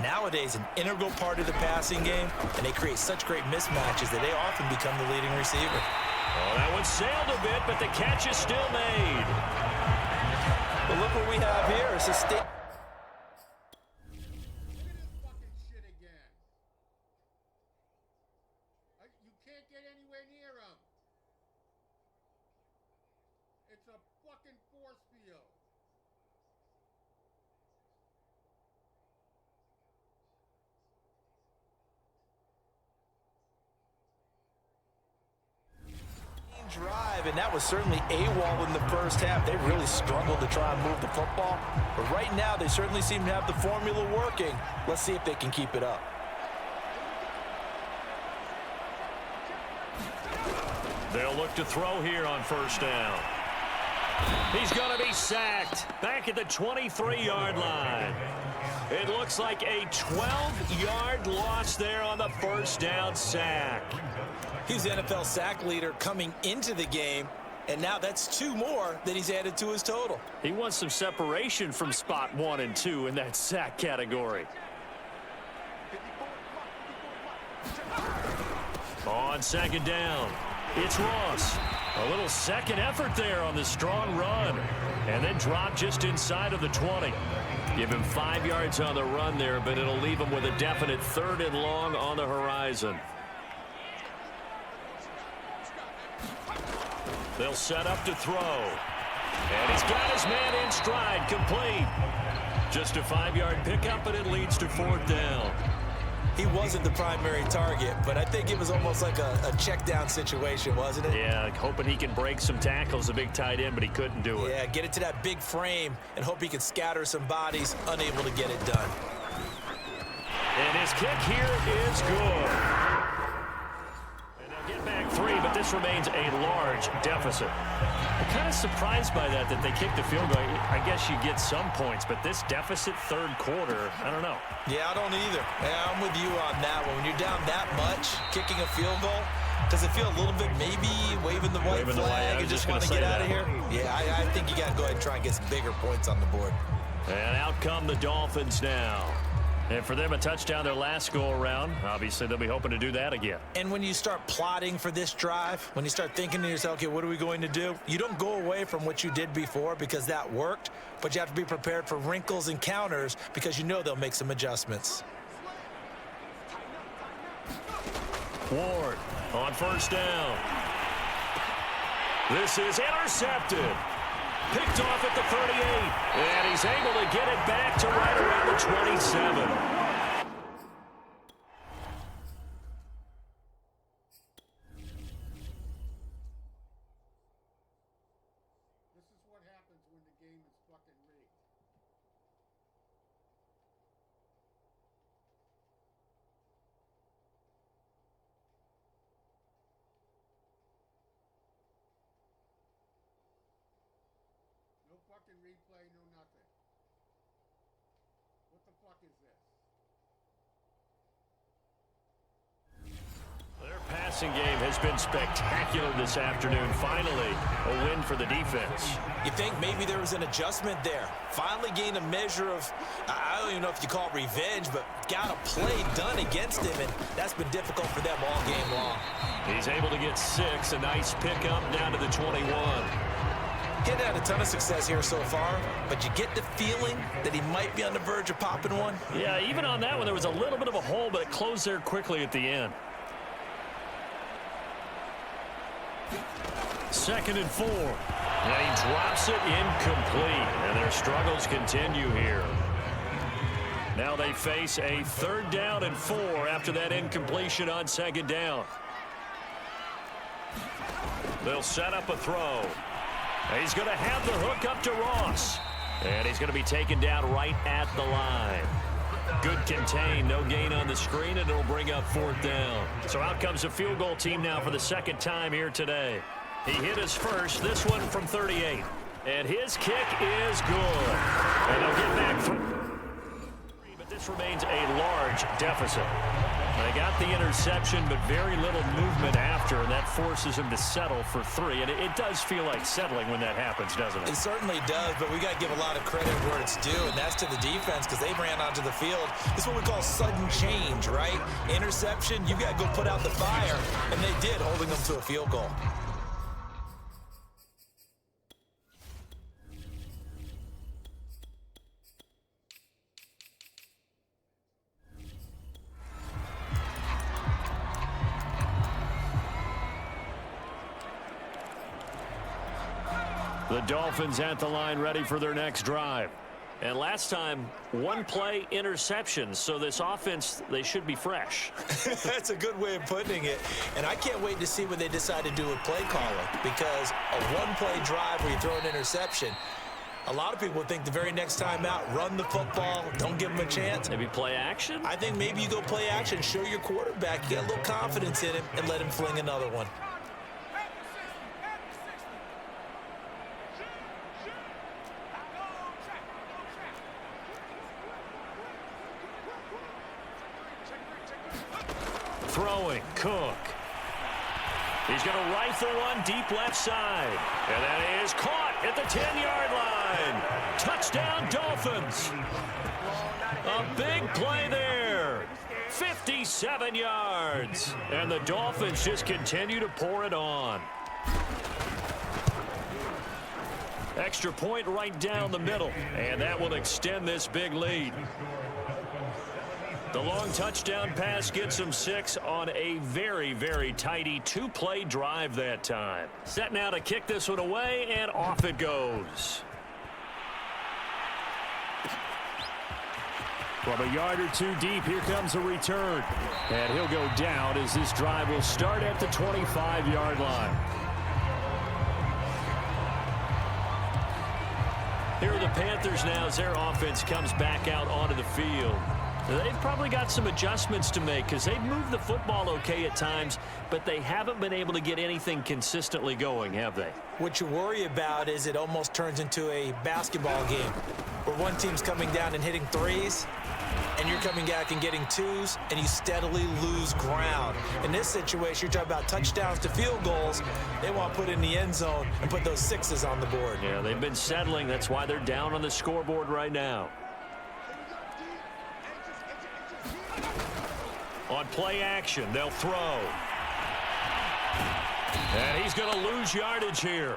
Nowadays, an integral part of the passing game, and they create such great mismatches that they often become the leading receiver. Oh, that one sailed a bit, but the catch is still made. But look what we have here. It's a You can't get anywhere near him. It's a fucking force field. drive, and that was certainly AWOL in the first half. They really struggled to try and move the football. But right now, they certainly seem to have the formula working. Let's see if they can keep it up. They'll look to throw here on first down. He's going to be sacked back at the 23-yard line. It looks like a 12-yard loss there on the first down sack. He's the NFL sack leader coming into the game, and now that's 2 more that he's added to his total. He wants some separation from spot 1 and 2 in that sack category. On second down, it's Ross. A little second effort there on the strong run, and then drop just inside of the 20. Give him 5 yards on the run there, but it'll leave him with a definite 3rd and long on the horizon. They'll set up to throw. And he's got his man in stride, complete. Just a 5-yard pickup, and it leads to 4th down. He wasn't the primary target, but I think it was almost like a check down situation, wasn't it? Yeah, hoping he can break some tackles, a big tight end, but he couldn't do it. Yeah, get it to that big frame and hope he can scatter some bodies, unable to get it done. And his kick here is good. And they'll get back 3, but this remains a large deficit. I'm kind of surprised by that they kicked the field goal. I guess you get some points, but this deficit 3rd quarter, I don't know. Yeah, I don't either. Yeah, I'm with you on that one. When you're down that much, kicking a field goal, does it feel a little bit maybe waving the white flag and just want to get out of here? Yeah, I think you got to go ahead and try and get some bigger points on the board. And out come the Dolphins now. And for them, a touchdown their last go-around. Obviously, they'll be hoping to do that again. And when you start plotting for this drive, when you start thinking to yourself, okay, what are we going to do? You don't go away from what you did before because that worked, but you have to be prepared for wrinkles and counters because you know they'll make some adjustments. Ward on first down. This is intercepted. Picked off at the 38, and he's able to get it back to right around the 27. This is what happens when the game is fucking rigged. No fucking replay, no nothing. What the fuck is this? Their pass passing game has been spectacular this afternoon. Finally, a win for the defense. You think maybe there was an adjustment there. Finally gained a measure of, I don't even know if you call it revenge, but got a play done against him, and that's been difficult for them all game long. He's able to get 6, a nice pickup down to the 21. Getting had a ton of success here so far, but you get the feeling that he might be on the verge of popping one. Yeah, even on that one, there was a little bit of a hole, but it closed there quickly at the end. 2nd and 4. And he drops it incomplete, and their struggles continue here. Now they face a 3rd down and 4 after that incompletion on 2nd down. They'll set up a throw. He's going to have the hook up to Ross. And he's going to be taken down right at the line. Good contain, no gain on the screen, and it'll bring up 4th down. So out comes a field goal team now for the 2nd time here today. He hit his first, this one from 38. And his kick is good. And they'll get back from... But this remains a large deficit. They got the interception, but very little movement after, and that forces him to settle for 3. And it does feel like settling when that happens, doesn't it? It certainly does, but we got to give a lot of credit where it's due, and that's to the defense because they ran onto the field. This is what we call sudden change, right? Interception, you got to go put out the fire, and they did, holding them to a field goal. The Dolphins at the line ready for their next drive. And last time, 1-play interceptions. So this offense, they should be fresh. That's a good way of putting it. And I can't wait to see what they decide to do with play calling. Because a 1-play drive where you throw an interception, a lot of people think the very next time out, run the football, don't give them a chance. Maybe play action? I think maybe you go play action, show your quarterback, you get a little confidence in him, and let him fling another one. Throwing, Cook. He's going to rifle one deep left side. And that is caught at the 10-yard line. Touchdown, Dolphins. A big play there. 57 yards. And the Dolphins just continue to pour it on. Extra point right down the middle. And that will extend this big lead. The long touchdown pass gets him 6 on a very, very tidy 2-play drive that time. Set now to kick this one away, and off it goes. From a yard or 2 deep, here comes a return. And he'll go down as this drive will start at the 25-yard line. Here are the Panthers now as their offense comes back out onto the field. They've probably got some adjustments to make because they've moved the football okay at times, but they haven't been able to get anything consistently going, have they? What you worry about is it almost turns into a basketball game where one team's coming down and hitting 3s, and you're coming back and getting 2s, and you steadily lose ground. In this situation, you're talking about touchdowns to field goals. They want to put in the end zone and put those 6s on the board. Yeah, they've been settling. That's why they're down on the scoreboard right now. On play action, they'll throw. And he's going to lose yardage here,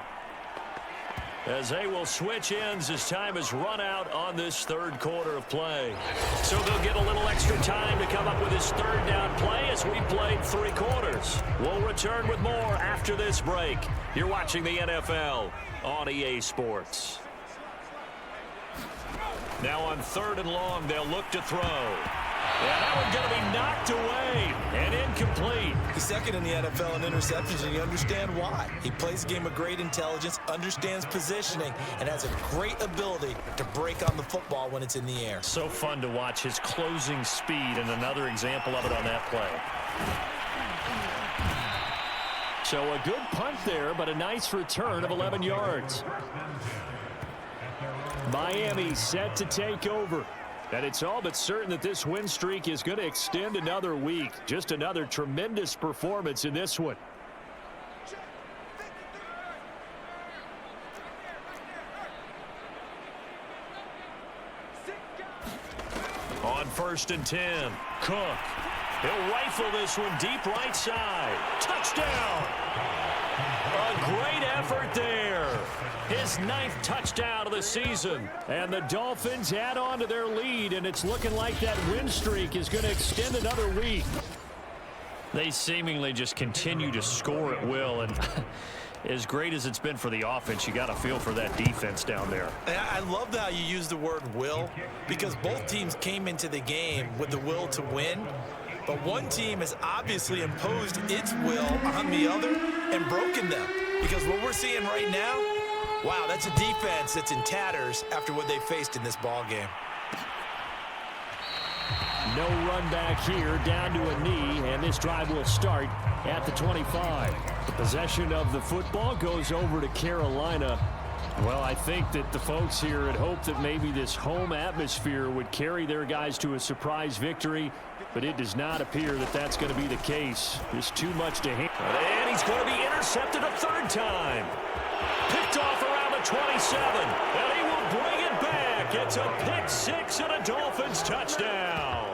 as they will switch ends as time is run out on this 3rd quarter of play. So they'll get a little extra time to come up with his 3rd down play as we played 3 quarters. We'll return with more after this break. You're watching the NFL on EA Sports. Now on 3rd and long, they'll look to throw. And that one's going to be knocked away and incomplete. He's 2nd in the NFL in interceptions, and you understand why. He plays a game of great intelligence, understands positioning, and has a great ability to break on the football when it's in the air. So fun to watch his closing speed, and another example of it on that play. So a good punt there, but a nice return of 11 yards. Miami set to take over. And it's all but certain that this win streak is going to extend another week. Just another tremendous performance in this one. On 1st and 10, Cook. He'll rifle this one deep right side. Touchdown! A great effort there. His 9th touchdown of the season. And the Dolphins add on to their lead, and it's looking like that win streak is going to extend another week. They seemingly just continue to score at will, and as great as it's been for the offense, you got to feel for that defense down there. I love how you use the word will, because both teams came into the game with the will to win. But one team has obviously imposed its will on the other and broken them. Because what we're seeing right now, wow, that's a defense that's in tatters after what they faced in this ball game. No run back here, down to a knee, and this drive will start at the 25. The possession of the football goes over to Carolina. Well, I think that the folks here had hoped that maybe this home atmosphere would carry their guys to a surprise victory, but it does not appear that that's going to be the case. There's too much to handle. And he's going to be intercepted a 3rd time. Picked off around the 27, and he will bring it back. It's a pick 6 and a Dolphins touchdown.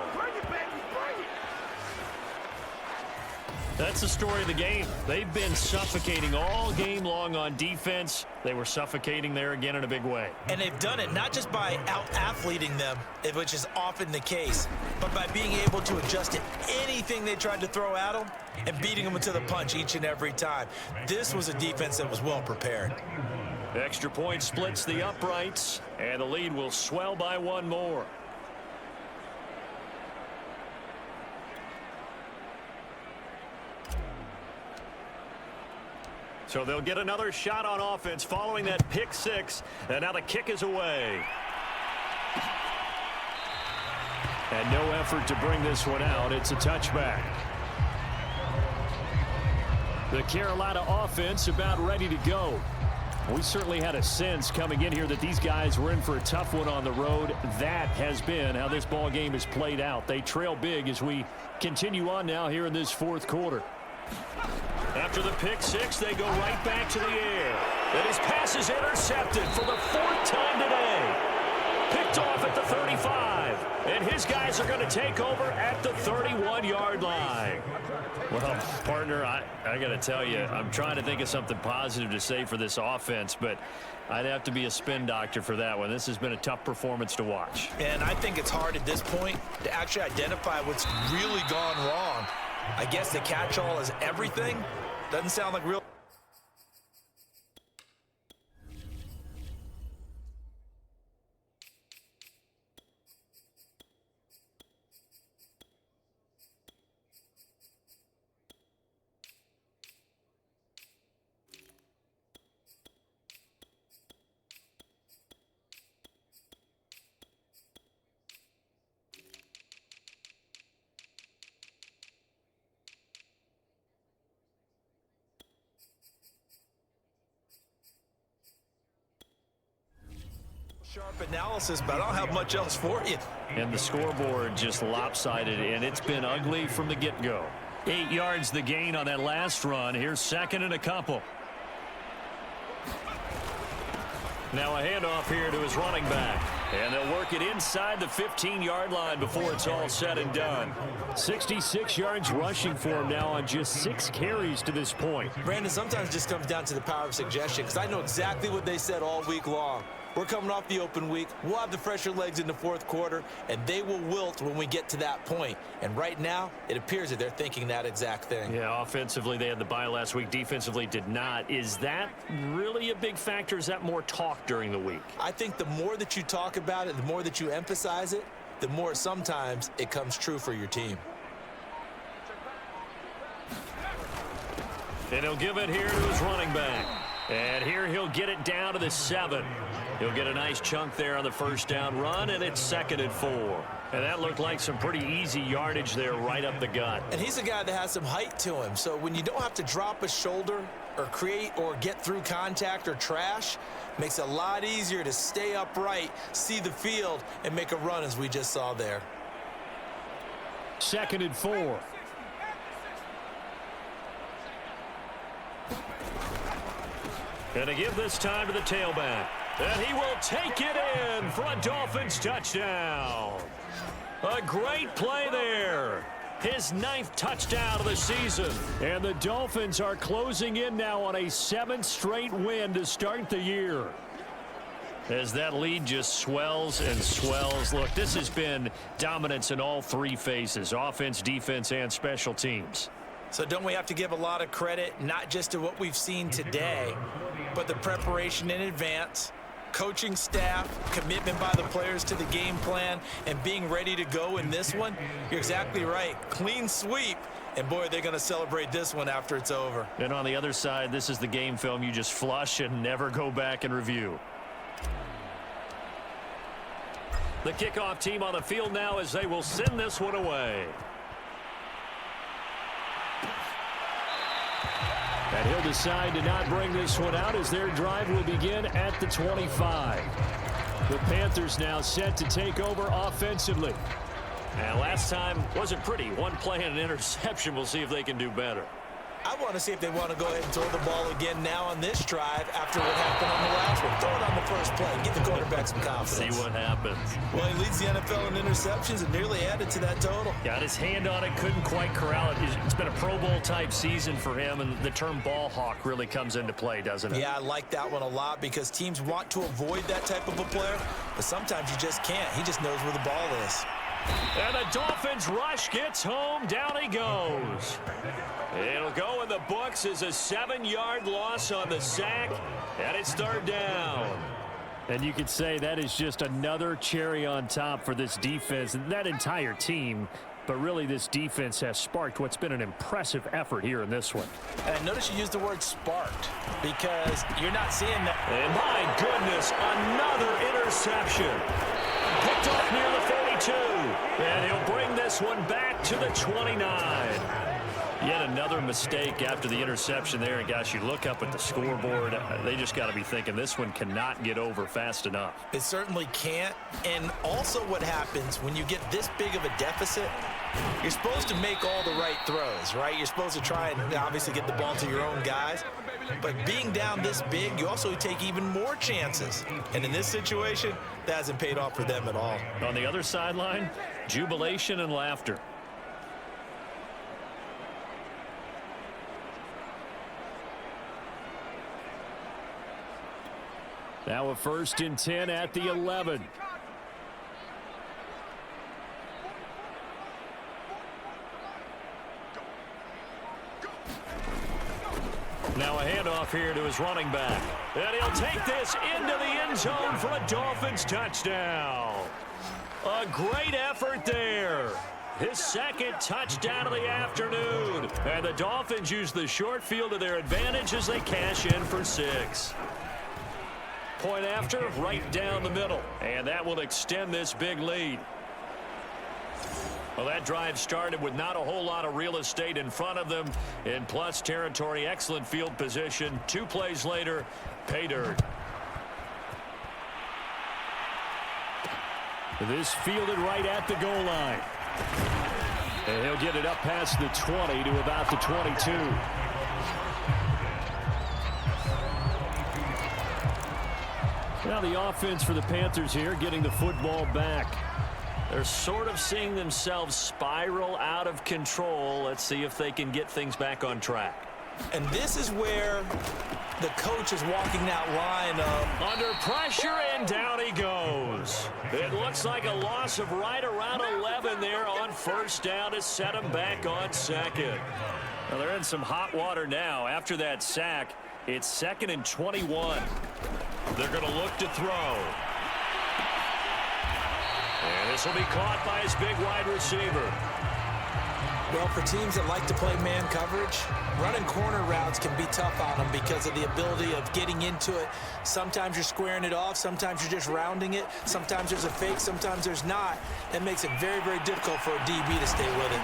That's the story of the game. They've been suffocating all game long on defense. They were suffocating there again in a big way. And they've done it not just by out-athleting them, which is often the case, but by being able to adjust to anything they tried to throw at them and beating them to the punch each and every time. This was a defense that was well prepared. Extra point splits the uprights, and the lead will swell by 1 more. So they'll get another shot on offense following that pick 6, and now the kick is away. And no effort to bring this one out. It's a touchback. The Carolina offense about ready to go. We certainly had a sense coming in here that these guys were in for a tough one on the road. That has been how this ball game has played out. They trail big as we continue on now here in this 4th quarter. After the pick 6, they go right back to the air. And his pass is intercepted for the 4th time today. Picked off at the 35. And his guys are going to take over at the 31-yard line. Well, partner, I got to tell you, I'm trying to think of something positive to say for this offense, but I'd have to be a spin doctor for that one. This has been a tough performance to watch. And I think it's hard at this point to actually identify what's really gone wrong. I guess the catch-all is everything. Doesn't sound like real. Sharp analysis, but I don't have much else for you. And the scoreboard just lopsided, and it's been ugly from the get-go. 8 yards the gain on that last run. Here's 2nd and a couple. Now a handoff here to his running back. And they'll work it inside the 15-yard line before it's all said and done. 66 yards rushing for him now on just 6 carries to this point. Brandon, sometimes it just comes down to the power of suggestion, because I know exactly what they said all week long. We're coming off the open week. We'll have the fresher legs in the 4th quarter, and they will wilt when we get to that point. And right now, it appears that they're thinking that exact thing. Yeah, offensively, they had the bye last week. Defensively, did not. Is that really a big factor? Is that more talk during the week? I think the more that you talk about it, the more that you emphasize it, the more sometimes it comes true for your team. And he'll give it here to his running back. And here he'll get it down to the 7. He'll get a nice chunk there on the 1st down run, and it's 2nd and 4. And that looked like some pretty easy yardage there right up the gut. And he's a guy that has some height to him, so when you don't have to drop a shoulder or create or get through contact or trash, makes it a lot easier to stay upright, see the field, and make a run as we just saw there. 2nd and 4. And to give this time to the tailback. And he will take it in for a Dolphins touchdown. A great play there. His 9th touchdown of the season. And the Dolphins are closing in now on a 7th straight win to start the year. As that lead just swells and swells. Look, this has been dominance in all 3 phases. Offense, defense, and special teams. So don't we have to give a lot of credit, not just to what we've seen today, but the preparation in advance, coaching staff, commitment by the players to the game plan, and being ready to go in this one? You're exactly right. Clean sweep. And, boy, they're going to celebrate this one after it's over. And on the other side, this is the game film you just flush and never go back and review. The kickoff team on the field now as they will send this one away. And he'll decide to not bring this one out as their drive will begin at the 25. The Panthers now set to take over offensively. And last time wasn't pretty. One play and an interception. We'll see if they can do better. I want to see if they want to go ahead and throw the ball again now on this drive after what happened on the last one. Throw it on the first play and get the quarterback some confidence. See what happens. Well, he leads the NFL in interceptions and nearly added to that total. Got his hand on it, couldn't quite corral it. It's been a Pro Bowl type season for him, and the term ball hawk really comes into play, doesn't it? Yeah, I like that one a lot because teams want to avoid that type of a player, but sometimes you just can't. He just knows where the ball is. And the Dolphins rush gets home. Down he goes. It'll go in the books as a 7-yard loss on the sack, and it's 3rd down. And you could say that is just another cherry on top for this defense and that entire team. But really, this defense has sparked what's been an impressive effort here in this one. And notice you used the word sparked because you're not seeing that. And my goodness, another interception. Picked off near the 42. And he'll bring this one back to the 29. Yet another mistake after the interception there. And, gosh, you look up at the scoreboard. They just got to be thinking this one cannot get over fast enough. It certainly can't. And also what happens when you get this big of a deficit, you're supposed to make all the right throws, right? You're supposed to try and obviously get the ball to your own guys. But being down this big, you also take even more chances. And in this situation, that hasn't paid off for them at all. On the other sideline, jubilation and laughter. Now a 1st and 10 at the 11. Now a handoff here to his running back. And he'll take this into the end zone for a Dolphins touchdown. A great effort there. His 2nd touchdown of the afternoon. And the Dolphins use the short field to their advantage as they cash in for 6. Point after, right down the middle. And that will extend this big lead. Well, that drive started with not a whole lot of real estate in front of them. In plus territory, excellent field position. 2 plays later, pay dirt. This fielded right at the goal line. And he'll get it up past the 20 to about the 22. Now the offense for the Panthers here getting the football back. They're sort of seeing themselves spiral out of control. Let's see if they can get things back on track. And this is where the coach is walking that line of under pressure, and down he goes. It looks like a loss of right around 11 there on 1st down to set him back on 2nd. Well, they're in some hot water now. After that sack, it's 2nd and 21. They're going to look to throw. And this will be caught by his big wide receiver. Well, for teams that like to play man coverage, running corner routes can be tough on them because of the ability of getting into it. Sometimes you're squaring it off. Sometimes you're just rounding it. Sometimes there's a fake. Sometimes there's not. That makes it very, very difficult for a DB to stay with it.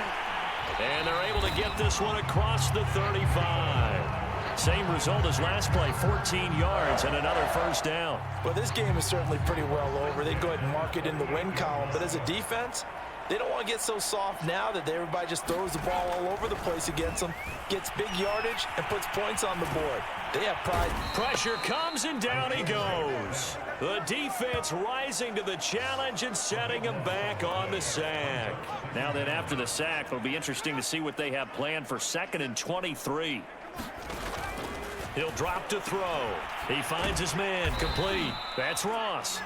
And they're able to get this one across the 35. Same result as last play, 14 yards and another first down. Well, this game is certainly pretty well over. They go ahead and mark it in the win column. But as a defense, they don't want to get so soft now that everybody just throws the ball all over the place against them, gets big yardage, and puts points on the board. They have pride. Pressure comes, and down he goes. The defense rising to the challenge and setting him back on the sack. Now then, after the sack, it'll be interesting to see what they have planned for 2nd and 23. He'll drop to throw. He finds his man, complete. That's Ross.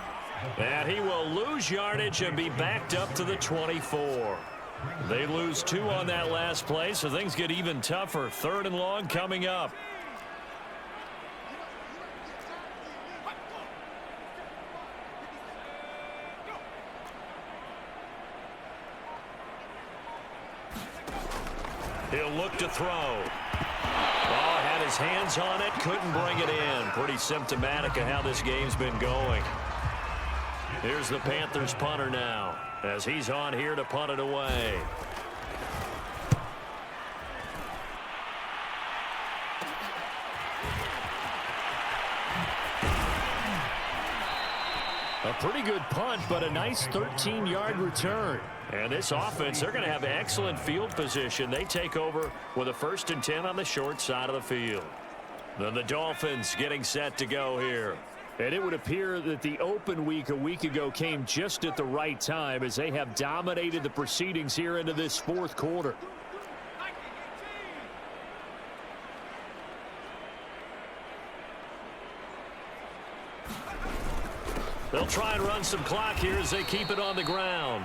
And he will lose yardage and be backed up to the 24. They lose 2 on that last play, so things get even tougher. 3rd and long coming up. He'll look to throw. Oh, had his hands on it, couldn't bring it in. Pretty symptomatic of how this game's been going. Here's the Panthers punter now, as he's on here to punt it away. A pretty good punt, but a nice 13-yard return. And this offense, they're going to have excellent field position. They take over with a 1st and 10 on the short side of the field. Then the Dolphins getting set to go here. And it would appear that the open week a week ago came just at the right time, as they have dominated the proceedings here into this 4th quarter. They'll try and run some clock here as they keep it on the ground.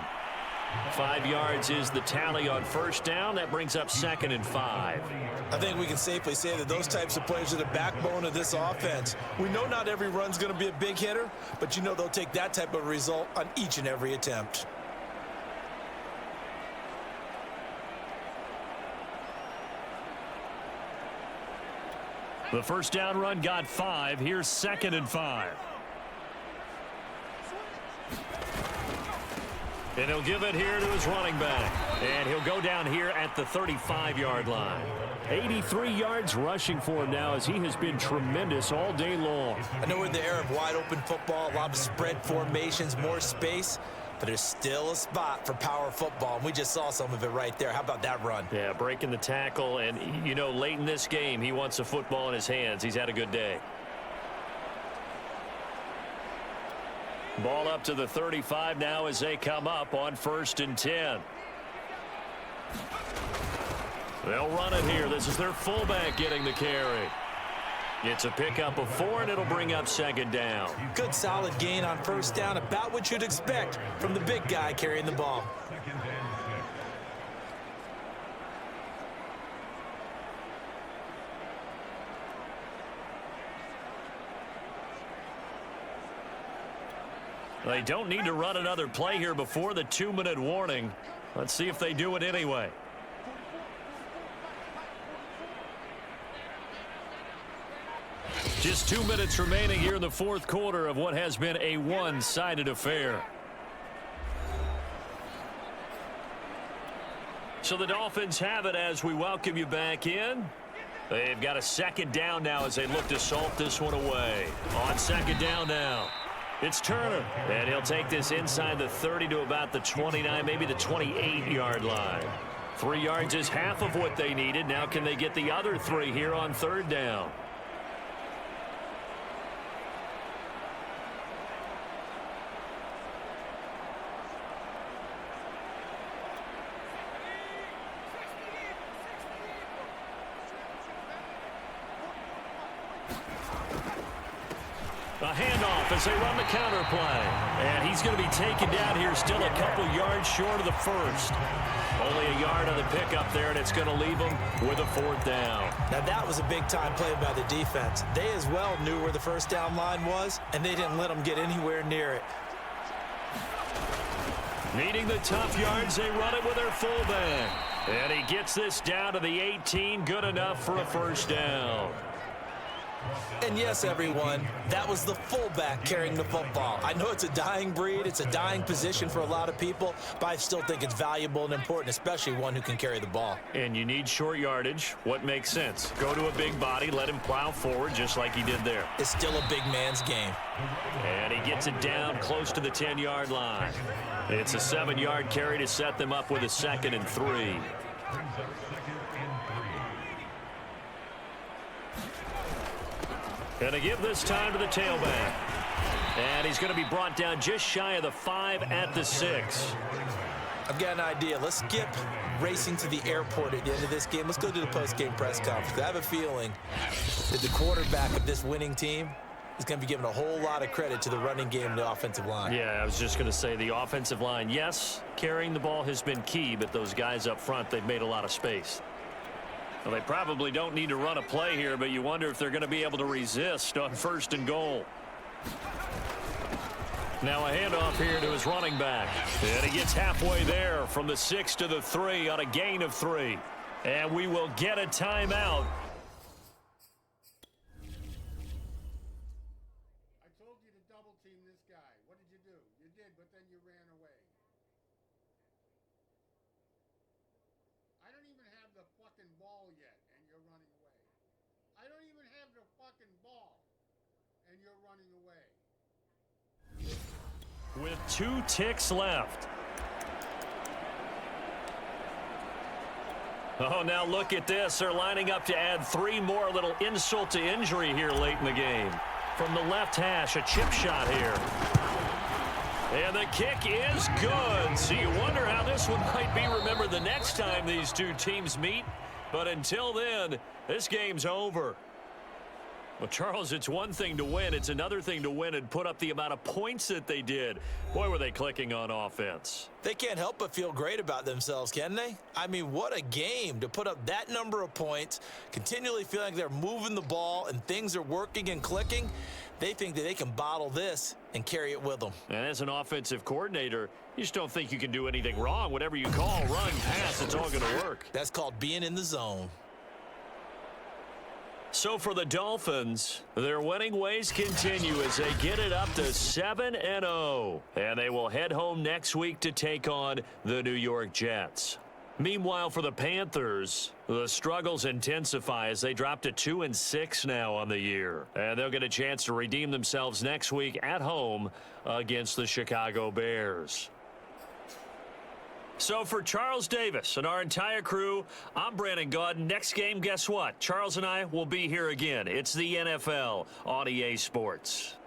5 yards is the tally on 1st down. That brings up 2nd and 5. I think we can safely say that those types of plays are the backbone of this offense. We know not every run's going to be a big hitter, but you know they'll take that type of result on each and every attempt. The 1st down run got 5. Here's 2nd and 5. And he'll give it here to his running back. And he'll go down here at the 35-yard line. 83 yards rushing for him now, as he has been tremendous all day long. I know we're in the era of wide-open football, a lot of spread formations, more space, but there's still a spot for power football, and we just saw some of it right there. How about that run? Yeah, breaking the tackle, and, you know, late in this game, he wants the football in his hands. He's had a good day. Ball up to the 35 now as they come up on 1st and 10. They'll run it here. This is their fullback getting the carry. It's a pickup of 4, and it'll bring up 2nd down. Good solid gain on 1st down, about what you'd expect from the big guy carrying the ball. They don't need to run another play here before the 2-minute warning. Let's see if they do it anyway. Just 2 minutes remaining here in the 4th quarter of what has been a one-sided affair. So the Dolphins have it as we welcome you back in. They've got a 2nd down now as they look to salt this one away. On 2nd down now, it's Turner. And he'll take this inside the 30 to about the 29, maybe the 28-yard line. 3 yards is half of what they needed. Now can they get the other 3 here on 3rd down? A handoff as they run the counter play. And he's going to be taken down here, still a couple yards short of the 1st. Only a yard on the pickup there, and it's going to leave him with a 4th down. Now that was a big-time play by the defense. They as well knew where the 1st down line was, and they didn't let them get anywhere near it. Needing the tough yards, they run it with their fullback. And he gets this down to the 18, good enough for a 1st down. And yes, everyone, that was the fullback carrying the football. I know it's a dying breed, it's a dying position for a lot of people, but I still think it's valuable and important, especially one who can carry the ball. And you need short yardage. What makes sense? Go to a big body, let him plow forward just like he did there. It's still a big man's game. And he gets it down close to the 10-yard line. It's a 7-yard carry to set them up with a 2nd and 3. And to give this time to the tailback. And he's going to be brought down just shy of the 5 at the 6. I've got an idea. Let's skip racing to the airport at the end of this game. Let's go to the post-game press conference. I have a feeling that the quarterback of this winning team is going to be given a whole lot of credit to the running game and the offensive line. Yeah, I was just going to say the offensive line, yes, carrying the ball has been key, but those guys up front, they've made a lot of space. Well, they probably don't need to run a play here, but you wonder if they're going to be able to resist on 1st and goal. Now a handoff here to his running back. And he gets halfway there from the 6 to the 3 on a gain of 3. And we will get a timeout. I told you to double team this guy. What did you do? You did, but then you ran away. I don't even have the fucking ball yet, and you're running away. I don't even have the fucking ball, and you're running away. With 2 ticks left. Oh, now look at this. They're lining up to add 3 more, a little insult to injury here late in the game. From the left hash, a chip shot here. And the kick is good. So you wonder how this one might be remembered the next time these two teams meet. But until then, this game's over. Well, Charles, it's one thing to win. It's another thing to win and put up the amount of points that they did. Boy, were they clicking on offense. They can't help but feel great about themselves, can they? I mean, what a game to put up that number of points, continually feeling like they're moving the ball and things are working and clicking. They think that they can bottle this and carry it with them. And as an offensive coordinator, you just don't think you can do anything wrong. Whatever you call, run, pass, it's all going to work. That's called being in the zone. So for the Dolphins, their winning ways continue as they get it up to 7-0. And they will head home next week to take on the New York Jets. Meanwhile, for the Panthers, the struggles intensify as they drop to 2-6 now on the year. And they'll get a chance to redeem themselves next week at home against the Chicago Bears. So for Charles Davis and our entire crew, I'm Brandon Gaudin. Next game, guess what? Charles and I will be here again. It's the NFL on EA Sports.